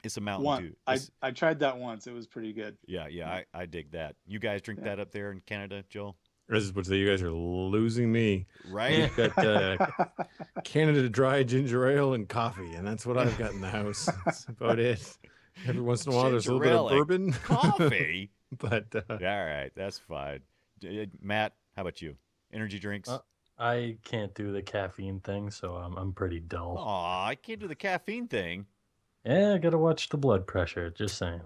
It's a Mountain Dew. I tried that once. It was pretty good. Yeah, I dig that. You guys drink that up there in Canada, Joel? This is what say. You guys are losing me. Right? You've got Canada Dry ginger ale and coffee, and that's what I've got in the house. That's about it. Every once in a while, there's a little bit of bourbon. Coffee? But all right, that's fine. Matt, how about you? Energy drinks? I can't do the caffeine thing, so I'm pretty dull. Aw, I can't do the caffeine thing. Yeah, I gotta watch the blood pressure. Just saying.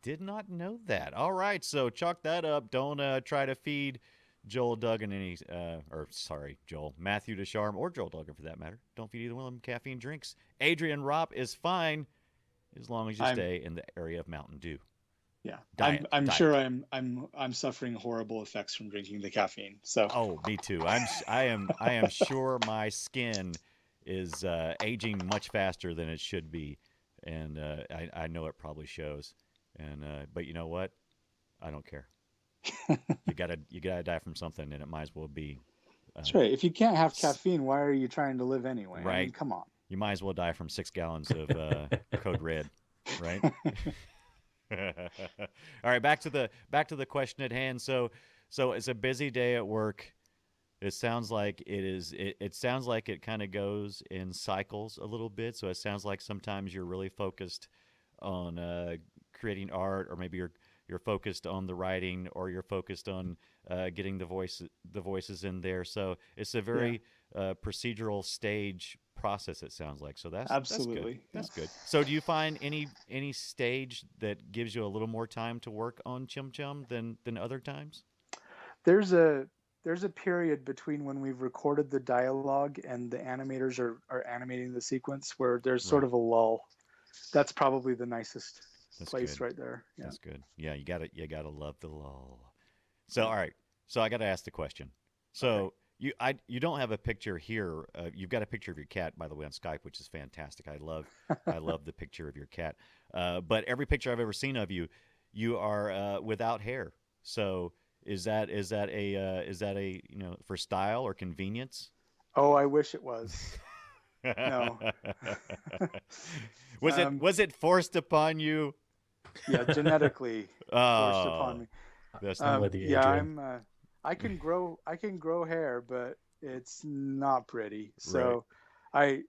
Did not know that. All right, so chalk that up. Don't try to feed Joel Duggan Matthew Ducharme, or Joel Duggan for that matter. Don't feed either one of them caffeine drinks. Adrian Ropp is fine as long as you stay in the area of Mountain Dew. Yeah, Diet. I'm sure I'm suffering horrible effects from drinking the caffeine. So me too. I am sure my skin is aging much faster than it should be, and I know it probably shows. And but you know what? I don't care. you gotta die from something, and it might as well be. That's right. If you can't have caffeine, why are you trying to live anyway? Right. I mean, come on. You might as well die from 6 gallons of Code Red, right? All right, back to the question at hand. So it's a busy day at work. It sounds like it is. It sounds like it kind of goes in cycles a little bit. So it sounds like sometimes you're really focused on creating art, or maybe you're focused on the writing, or you're focused on getting the voices in there. So it's a very procedural stage process, it sounds like. So that's absolutely that's good. So do you find any stage that gives you a little more time to work on Chim Chum than other times? There's a period between when we've recorded the dialogue and the animators are animating the sequence where there's sort of a lull. That's probably the nicest place right there. Yeah. That's good. Yeah, you gotta love the lull. So all right. So I gotta ask the question. So you don't have a picture here. You've got a picture of your cat, by the way, on Skype, which is fantastic. I love the picture of your cat. But every picture I've ever seen of you, you are without hair. So is that a for style or convenience? Oh, I wish it was. No. Was it forced upon you? Yeah, genetically forced upon me. That's not with you, Adrian. I can grow hair, but it's not pretty. So I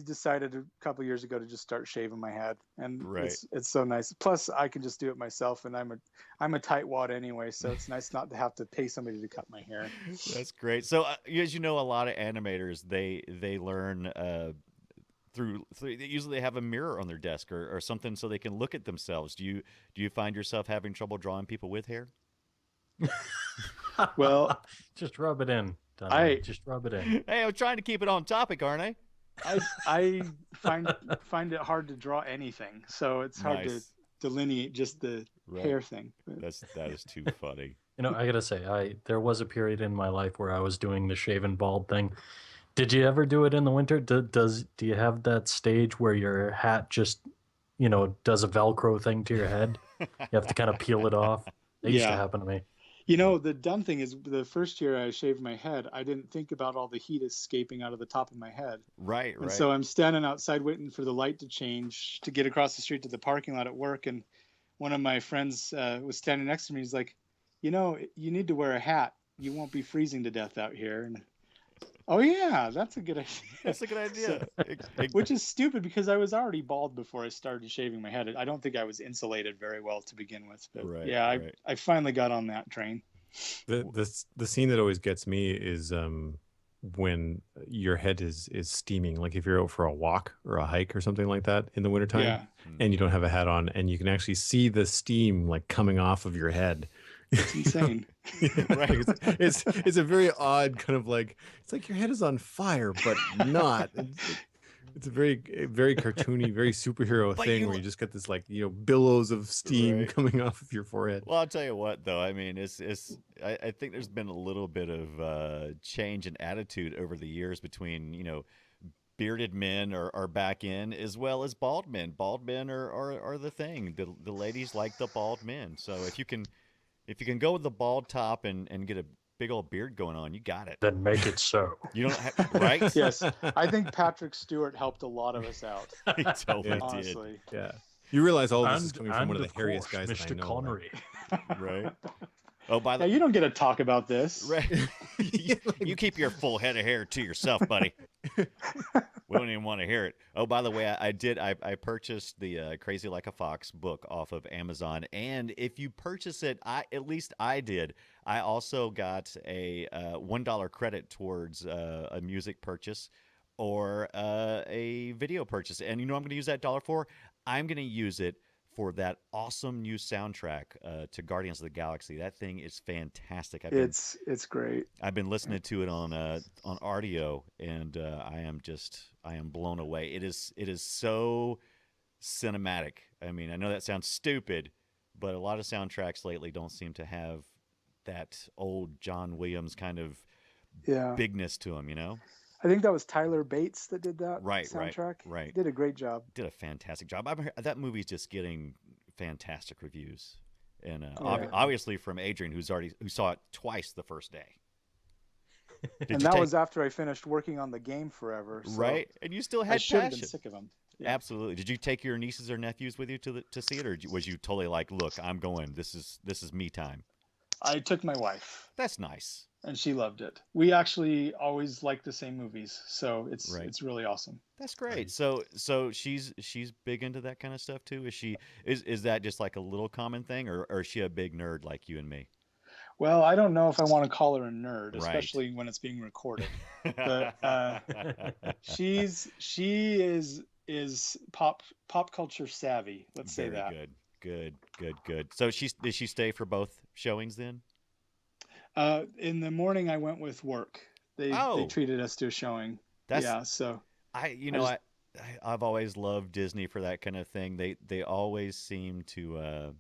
decided a couple years ago to just start shaving my head, and it's so nice. Plus, I can just do it myself, and I'm a tightwad anyway, so it's nice not to have to pay somebody to cut my hair. That's great. So as you know, a lot of animators they learn through usually they have a mirror on their desk or something so they can look at themselves. Do you find yourself having trouble drawing people with hair? Well, just rub it in. Just rub it in. Hey, I'm trying to keep it on topic, aren't I? I find it hard to draw anything, so it's hard to delineate just the hair thing. That is too funny. I gotta say, there was a period in my life where I was doing the shaven bald thing. Did you ever do it in the winter? Do you have that stage where your hat just, does a Velcro thing to your head? You have to kind of peel it off. It used to happen to me. The dumb thing is, the first year I shaved my head, I didn't think about all the heat escaping out of the top of my head. Right. And so I'm standing outside waiting for the light to change to get across the street to the parking lot at work. And one of my friends was standing next to me. He's like, you need to wear a hat. You won't be freezing to death out here. And oh, yeah, that's a good idea. That's a good idea. Which is stupid because I was already bald before I started shaving my head. I don't think I was insulated very well to begin with. But I finally got on that train. The scene that always gets me is when your head is steaming, like if you're out for a walk or a hike or something like that in the wintertime, and you don't have a hat on, and you can actually see the steam like coming off of your head. It's insane. Right. It's a very odd kind of like, it's like your head is on fire, but not. It's a very, very cartoony, very superhero thing where you just get this like, billows of steam coming off of your forehead. Well, I'll tell you what, though. I mean, I think there's been a little bit of change in attitude over the years between, bearded men are back in as well as bald men. Bald men are the thing. The ladies like the bald men. So if you can go with the bald top and get a big old beard going on, you got it. Then make it so. You don't have, right? Yes. I think Patrick Stewart helped a lot of us out. He totally did. Honestly. Yeah. You realize all this is coming from one of the hairiest guys Mr. I know. Connery. Right? Oh, by the you don't get to talk about this. Right. You keep your full head of hair to yourself, buddy. We don't even want to hear it. Oh, by the way, I purchased the Crazy Like a Fox book off of Amazon, and if you purchase it, at least I did. I also got a $1 credit towards a music purchase or a video purchase, and you know what I'm going to use that dollar for? I'm going to use it for that awesome new soundtrack to Guardians of the Galaxy. That thing is fantastic. It's great. I've been listening to it on Audio, and I am blown away. It is so cinematic. I mean, I know that sounds stupid, but a lot of soundtracks lately don't seem to have that old John Williams kind of bigness to them, you know? I think that was Tyler Bates that did that soundtrack. Right. He did a great job. Did a fantastic job. That movie's just getting fantastic reviews, and obviously from Adrian, who saw it twice the first day. And that was after I finished working on the game forever. So right, and you still had I should have passion. been sick of him. Yeah. Absolutely. Did you take your nieces or nephews with you to see it, or was you totally like, look, I'm going. This is me time? I took my wife. That's nice. And she loved it. We actually always like the same movies, so it's really awesome. That's great. So she's big into that kind of stuff too. Is that just like a little common thing, or is she a big nerd like you and me? Well, I don't know if I want to call her a nerd, especially when it's being recorded. But she is pop culture savvy. Let's say that. Good. So did she stay for both showings then? In the morning, I went with work. They treated us to a showing. So I've always loved Disney for that kind of thing. They always seem to.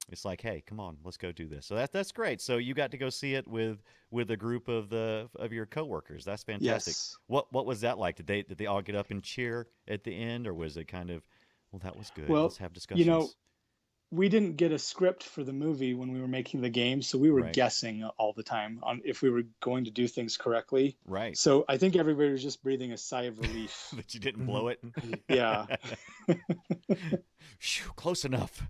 It's like, hey, come on, let's go do this. So that's great. So you got to go see it with a group of your coworkers. That's fantastic. Yes. What was that like? Did they all get up and cheer at the end, or was it kind of, well, that was good. Well, let's have discussions. We didn't get a script for the movie when we were making the game, so we were guessing all the time on if we were going to do things correctly. Right. So I think everybody was just breathing a sigh of relief that you didn't blow it. Yeah. Shoo, close enough.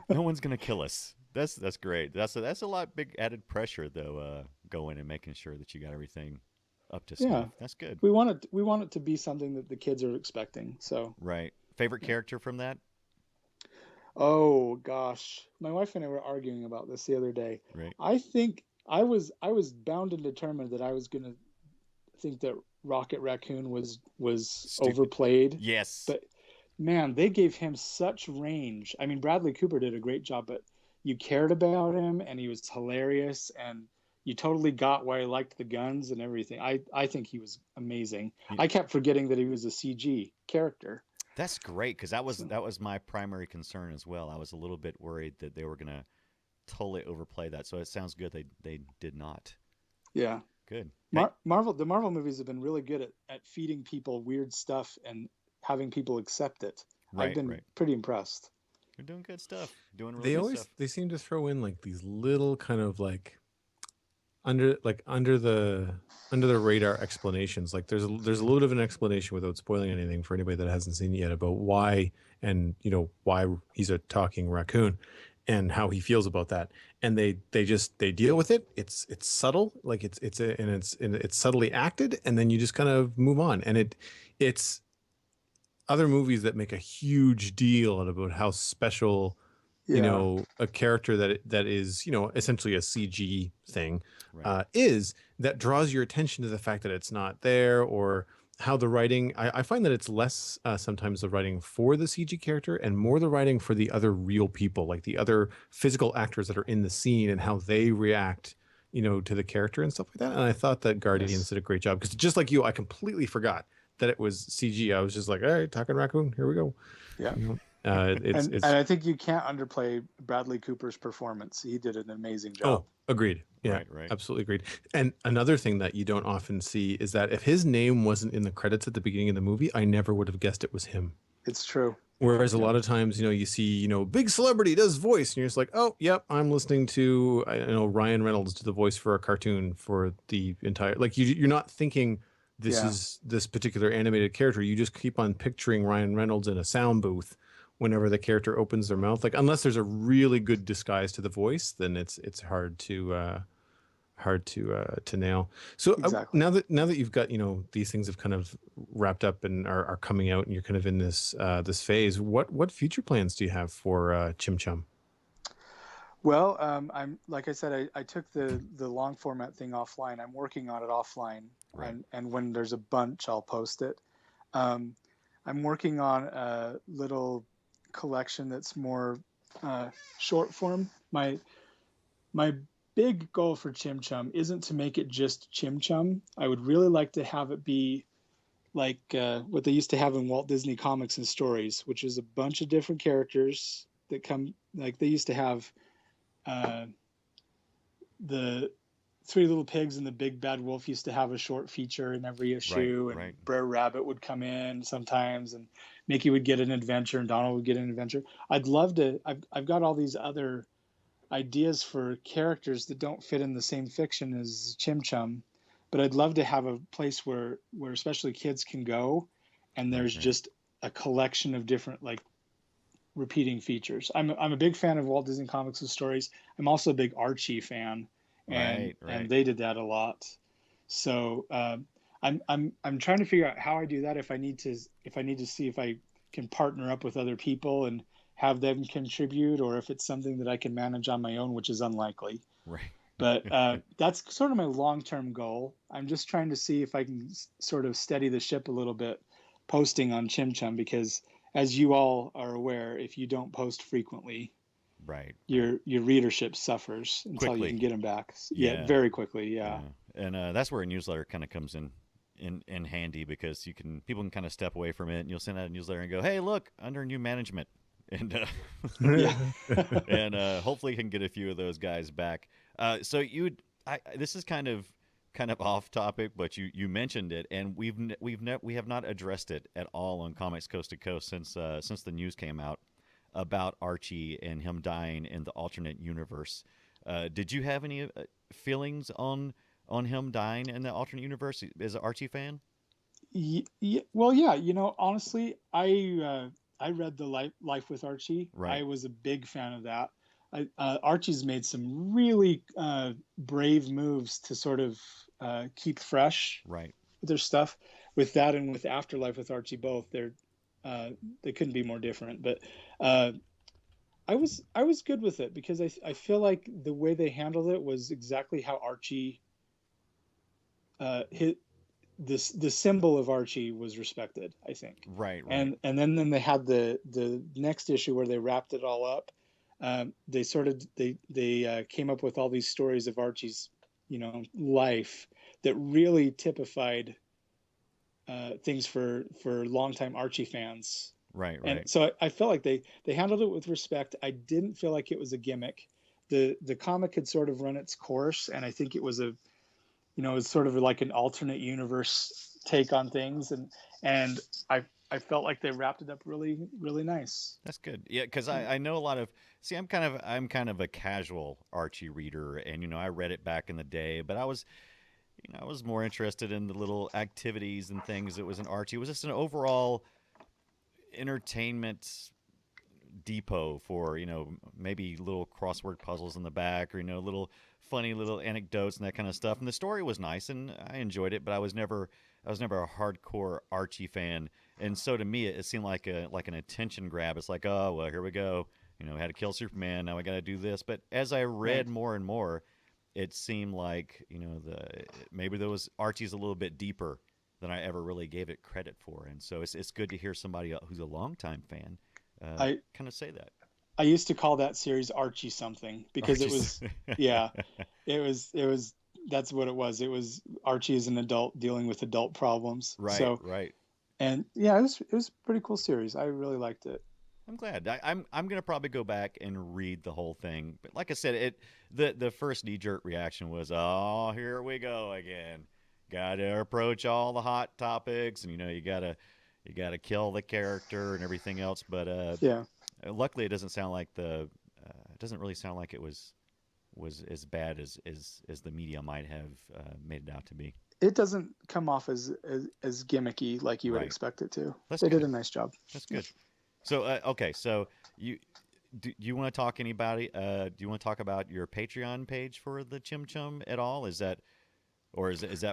No one's gonna kill us. That's great. That's a lot big added pressure though. Going and making sure that you got everything up to snuff. Yeah. That's good. We want it to be something that the kids are expecting. So. Right. Favorite character from that? Oh gosh, my wife and I were arguing about this the other day. Right. I think I was bound and determined that I was going to think that Rocket Raccoon was overplayed. Yes. But man, they gave him such range. I mean, Bradley Cooper did a great job, but you cared about him and he was hilarious and you totally got why I liked the guns and everything. I think he was amazing. I kept forgetting that he was a CG character. That's great, because that was my primary concern as well. I was a little bit worried that they were going to totally overplay that. So it sounds good they did not. Yeah. Good. The Marvel movies have been really good at feeding people weird stuff and having people accept it. I've been pretty impressed. You're doing good stuff. Doing really good stuff. They seem to throw in like these little kind of like under the radar explanations. Like there's a little bit of an explanation without spoiling anything for anybody that hasn't seen it yet about why why he's a talking raccoon and how he feels about that. And they deal with it. It's subtle, like it's subtly acted, and then you just kind of move on. And it's other movies that make a huge deal about how special a character that is essentially a CG thing is, that draws your attention to the fact that it's not there, or how the writing. I find that it's less sometimes the writing for the CG character and more the writing for the other real people, like the other physical actors that are in the scene and how they react to the character and stuff like that. And I thought that Guardians did a great job, because just like you, I completely forgot that it was CG. I was just like, all right, talking raccoon, here we go. Yeah. And I think you can't underplay Bradley Cooper's performance. He did an amazing job. Oh, agreed. Yeah, right. Absolutely agreed. And another thing that you don't often see is that if his name wasn't in the credits at the beginning of the movie, I never would have guessed it was him. It's true. Whereas a lot of times, you see, big celebrity does voice, and you're just like, oh, yep, I'm listening to, Ryan Reynolds do the voice for a cartoon for the entire, like you're not thinking this is this particular animated character. You just keep on picturing Ryan Reynolds in a sound booth whenever the character opens their mouth. Like unless there's a really good disguise to the voice, then it's hard to nail. So Exactly. now that you've got, these things have kind of wrapped up and are coming out, and you're kind of in this this phase, what future plans do you have for Chim Chum? Well, I'm like I said, I took the long format thing offline. I'm working on it offline, Right. and when there's a bunch, I'll post it. I'm working on a little collection that's more short form. My big goal for Chim Chum isn't to make it just Chim Chum. I would really like to have it be like what they used to have in Walt Disney Comics and Stories, which is a bunch of different characters that come, like they used to have the Three Little Pigs and the Big Bad Wolf used to have a short feature in every issue, Right. and Brer Rabbit would come in sometimes, and Mickey would get an adventure, and Donald would get an adventure. I'd love to. I've got all these other ideas for characters that don't fit in the same fiction as Chim Chum, but I'd love to have a place where especially kids can go, and there's just a collection of different like repeating features. I'm a big fan of Walt Disney Comics and Stories. I'm also a big Archie fan, and they did that a lot. So I'm trying to figure out how I do that. If I need to see if I can partner up with other people and have them contribute, or if it's something that I can manage on my own, which is unlikely. Right. But that's sort of my long-term goal. I'm just trying to see if I can sort of steady the ship a little bit, posting on Chim Chum, because as you all are aware, if you don't post frequently, right, your readership suffers until quickly. You can get them back. Yeah. Very quickly. Yeah. And that's where a newsletter kind of comes in handy, because people can kind of step away from it, and you'll send out a newsletter and go, hey, look, under new management. And and hopefully can get a few of those guys back. So this is kind of off topic, but you mentioned it, and we have not addressed it at all on Comics Coast to Coast since the news came out about Archie and him dying in the alternate universe. Did you have any feelings on him dying in the alternate universe as an Archie fan? Well, yeah. Honestly, I read the Life with Archie. Right. I was a big fan of that. Archie's made some really brave moves to sort of keep fresh right with their stuff. With that and with Afterlife with Archie, both they couldn't be more different. But I was good with it, because I feel like the way they handled it was exactly how Archie the symbol of Archie was respected, I think. Right. And then they had the next issue where they wrapped it all up. They came up with all these stories of Archie's, life that really typified things for longtime Archie fans. Right. And so I felt like they handled it with respect. I didn't feel like it was a gimmick. The comic had sort of run its course, and I think it was it's sort of like an alternate universe take on things, and I felt like they wrapped it up really, really nice. That's good. Yeah, because I know a lot of. See, I'm kind of a casual Archie reader, and I read it back in the day, but I was more interested in the little activities and things that was in Archie. It was just an overall entertainment depot for maybe little crossword puzzles in the back, or little funny little anecdotes and that kind of stuff. And the story was nice, and I enjoyed it, but I was never a hardcore Archie fan. And so to me, it seemed like an attention grab. It's like, oh well, here we go. Had to kill Superman. Now I got to do this. But as I read more and more, it seemed like maybe there was Archie's a little bit deeper than I ever really gave it credit for. And so it's good to hear somebody who's a longtime fan kind of say that. I used to call that series Archie something, because Archie's. it was that's what it was. It was Archie as an adult dealing with adult problems. Right. So, right. And yeah, it was a pretty cool series. I really liked it. I'm glad. I'm gonna probably go back and read the whole thing. But like I said, the first knee-jerk reaction was, oh, here we go again. Got to approach all the hot topics, and you gotta kill the character and everything else. But luckily, it doesn't sound like it doesn't really sound like it was as bad as the media might have made it out to be. It doesn't come off as gimmicky like you would expect it to. They did a nice job. That's good. So okay, so do you want to talk anybody? Do you want to talk about your Patreon page for the Chim Chum at all? Is that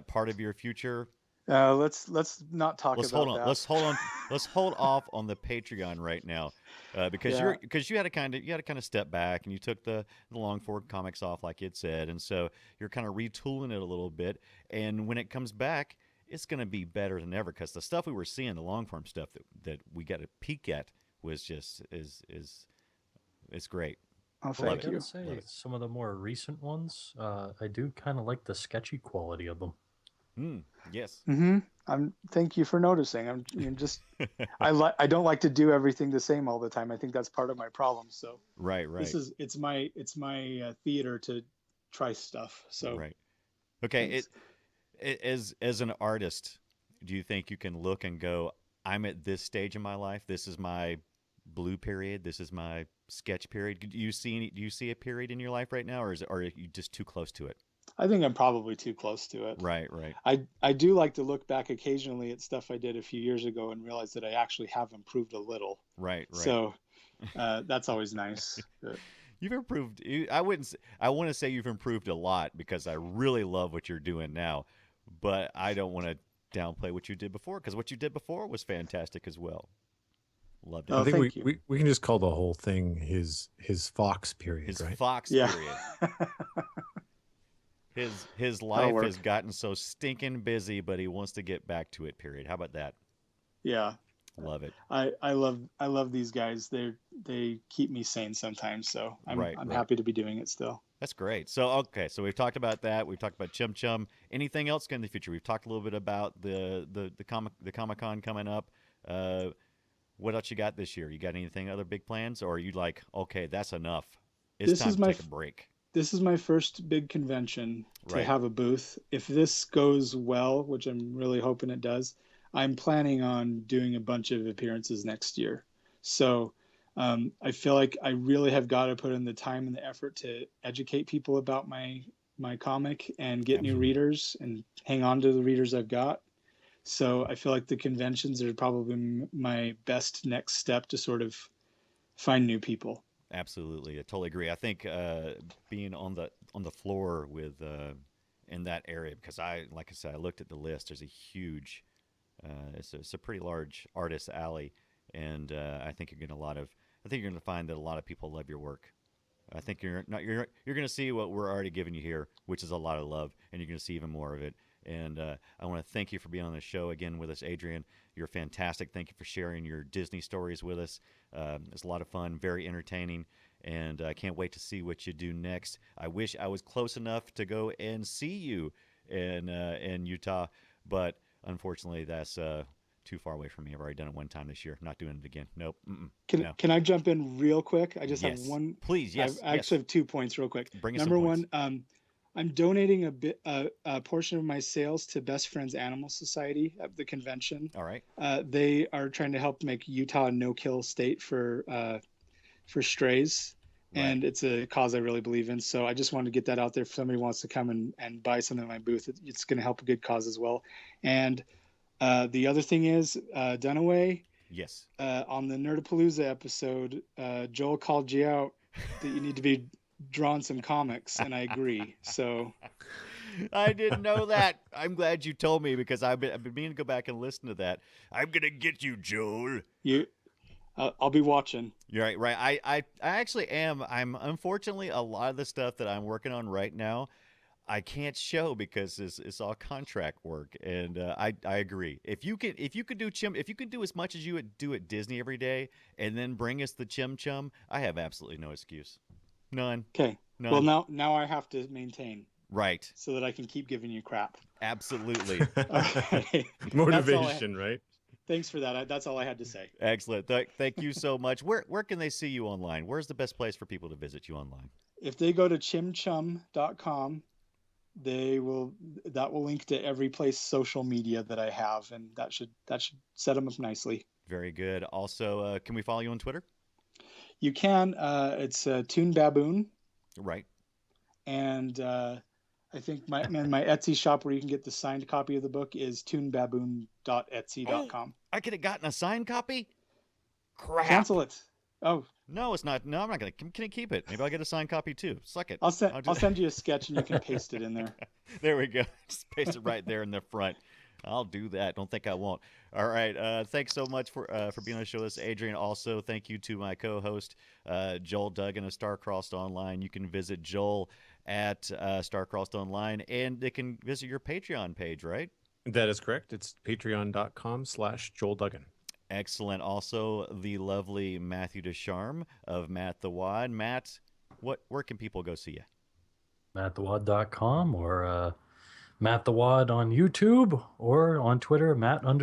part of your future? Let's not talk Let's about hold on. that. Let's hold on. Let's hold off on the Patreon right now, because Yeah. you had to kind of step back, and you took the long form comics off, like it said, and so you're kind of retooling it a little bit. And when it comes back, it's going to be better than ever, because the stuff we were seeing, the long form stuff that we got a peek at, was just it's great. Oh, Love I thank it. you. gotta say, some of the more recent ones, I do kind of like the sketchy quality of them. Yes. Thank you for noticing. I don't like to do everything the same all the time. I think that's part of my problem. So Right. it's my theater to try stuff. So Right. Okay. thanks. As an artist, do you think you can look and go, I'm at this stage in my life. This is my blue period. This is my sketch period. Do you see a period in your life right now, or are you just too close to it? I think I'm probably too close to it. Right. I do like to look back occasionally at stuff I did a few years ago and realize that I actually have improved a little. Right. So that's always nice. You've improved. I want to say you've improved a lot, because I really love what you're doing now, but I don't want to downplay what you did before, because what you did before was fantastic as well. Loved it. Oh, I think thank we can just call the whole thing his Fox period, His right? Fox Yeah. period. His life work. has gotten so stinking busy, but he wants to get back to it. Period. How about that? Yeah. Love it. I love these guys. They keep me sane sometimes. So I'm Right. happy to be doing it still. That's great. So okay, so we've talked about that. We've talked about Chim Chum. Anything else in the future? We've talked a little bit about the Comic-Con coming up. What else you got this year? You got anything other big plans, or are you like, okay, that's enough? It's This time is to my take a break. This is my first big convention to Right. have a booth. If this goes well, which I'm really hoping it does, I'm planning on doing a bunch of appearances next year. So I feel like I really have got to put in the time and the effort to educate people about my comic and get new Absolutely. readers and hang on to the readers I've got. So I feel like the conventions are probably my best next step to sort of find new people. Absolutely, I totally agree. I think being on the floor with in that area, because like I said, I looked at the list. There's a huge, it's a pretty large artist alley, and I think you're going to find that a lot of people love your work. I think you're going to see what we're already giving you here, which is a lot of love, and you're going to see even more of it. And I want to thank you for being on the show again with us, Adrian. You're fantastic. Thank you for sharing your Disney stories with us. It's a lot of fun, very entertaining, and I can't wait to see what you do next. I wish I was close enough to go and see you in Utah, but unfortunately, that's too far away from me. I've already done it one time this year. Not doing it again. Nope. No. Can I jump in real quick? I just Yes. have one. Please, yes. I actually have 2 points real quick. Bring us some Number points. one, I'm donating a portion of my sales to Best Friends Animal Society at the convention. All right. They are trying to help make Utah a no-kill state for strays, Right. and it's a cause I really believe in. So I just wanted to get that out there. If somebody wants to come and buy something at my booth, it's going to help a good cause as well. And the other thing is, Dunaway, Yes. on the Nerdapalooza episode, Joel called you out that you need to be drawing some comics, and I agree. So I didn't know that. I'm glad you told me, because I've been meaning to go back and listen to that. I'm gonna get you, Joel. I'll be watching. You're right. I actually am. I'm unfortunately, a lot of the stuff that I'm working on right now, I can't show because it's all contract work. And I agree. If you could do as much as you would do at Disney every day, and then bring us the Chim Chum, I have absolutely no excuse. None. Okay. None. Well, now I have to maintain Right. so that I can keep giving you crap. Absolutely. Okay. Motivation, right? Thanks for that. That's all I had to say. Excellent. Thank you so much. Where can they see you online? Where's the best place for people to visit you online? If they go to chimchum.com, that will link to every place social media that I have, and that should set them up nicely. Very good. Also, can we follow you on Twitter? You can. It's Toon Baboon, Right. and I think my Etsy shop where you can get the signed copy of the book is toonbaboon.etsy.com. I could have gotten a signed copy. Crap. Cancel it. Oh, No, it's not. No, I'm not going to. Can I keep it? Maybe I'll get a signed copy too. Suck it. I'll do send you a sketch and you can paste it in there. There we go. Just paste it right there in the front. I'll do that. Don't think I won't. All right. Thanks so much for being on the show. This is Adrian. Also, thank you to my co-host, Joel Duggan of Starcrossed Online. You can visit Joel at Starcrossed Online, and they can visit your Patreon page, right? That is correct. It's patreon.com/Joel Duggan. Excellent. Also, the lovely Matthew Ducharme of Matt the Wad. Matt, where can people go see you? MattTheWad.com or Matt the Wad on YouTube or on Twitter, Matt_the_Wad.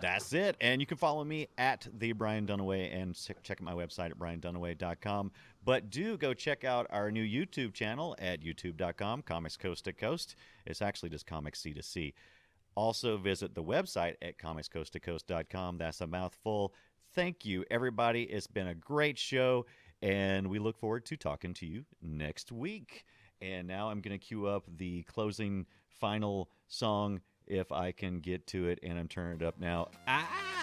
That's it. And you can follow me at the Brian Dunaway and check out my website at briandunaway.com. But do go check out our new YouTube channel at youtube.com, Comics Coast to Coast. It's actually just Comics C2C. Also visit the website at comicscoasttocoast.com. That's a mouthful. Thank you, everybody. It's been a great show, and we look forward to talking to you next week. And now I'm going to cue up the closing final song if I can get to it, and I'm turning it up now. Ah!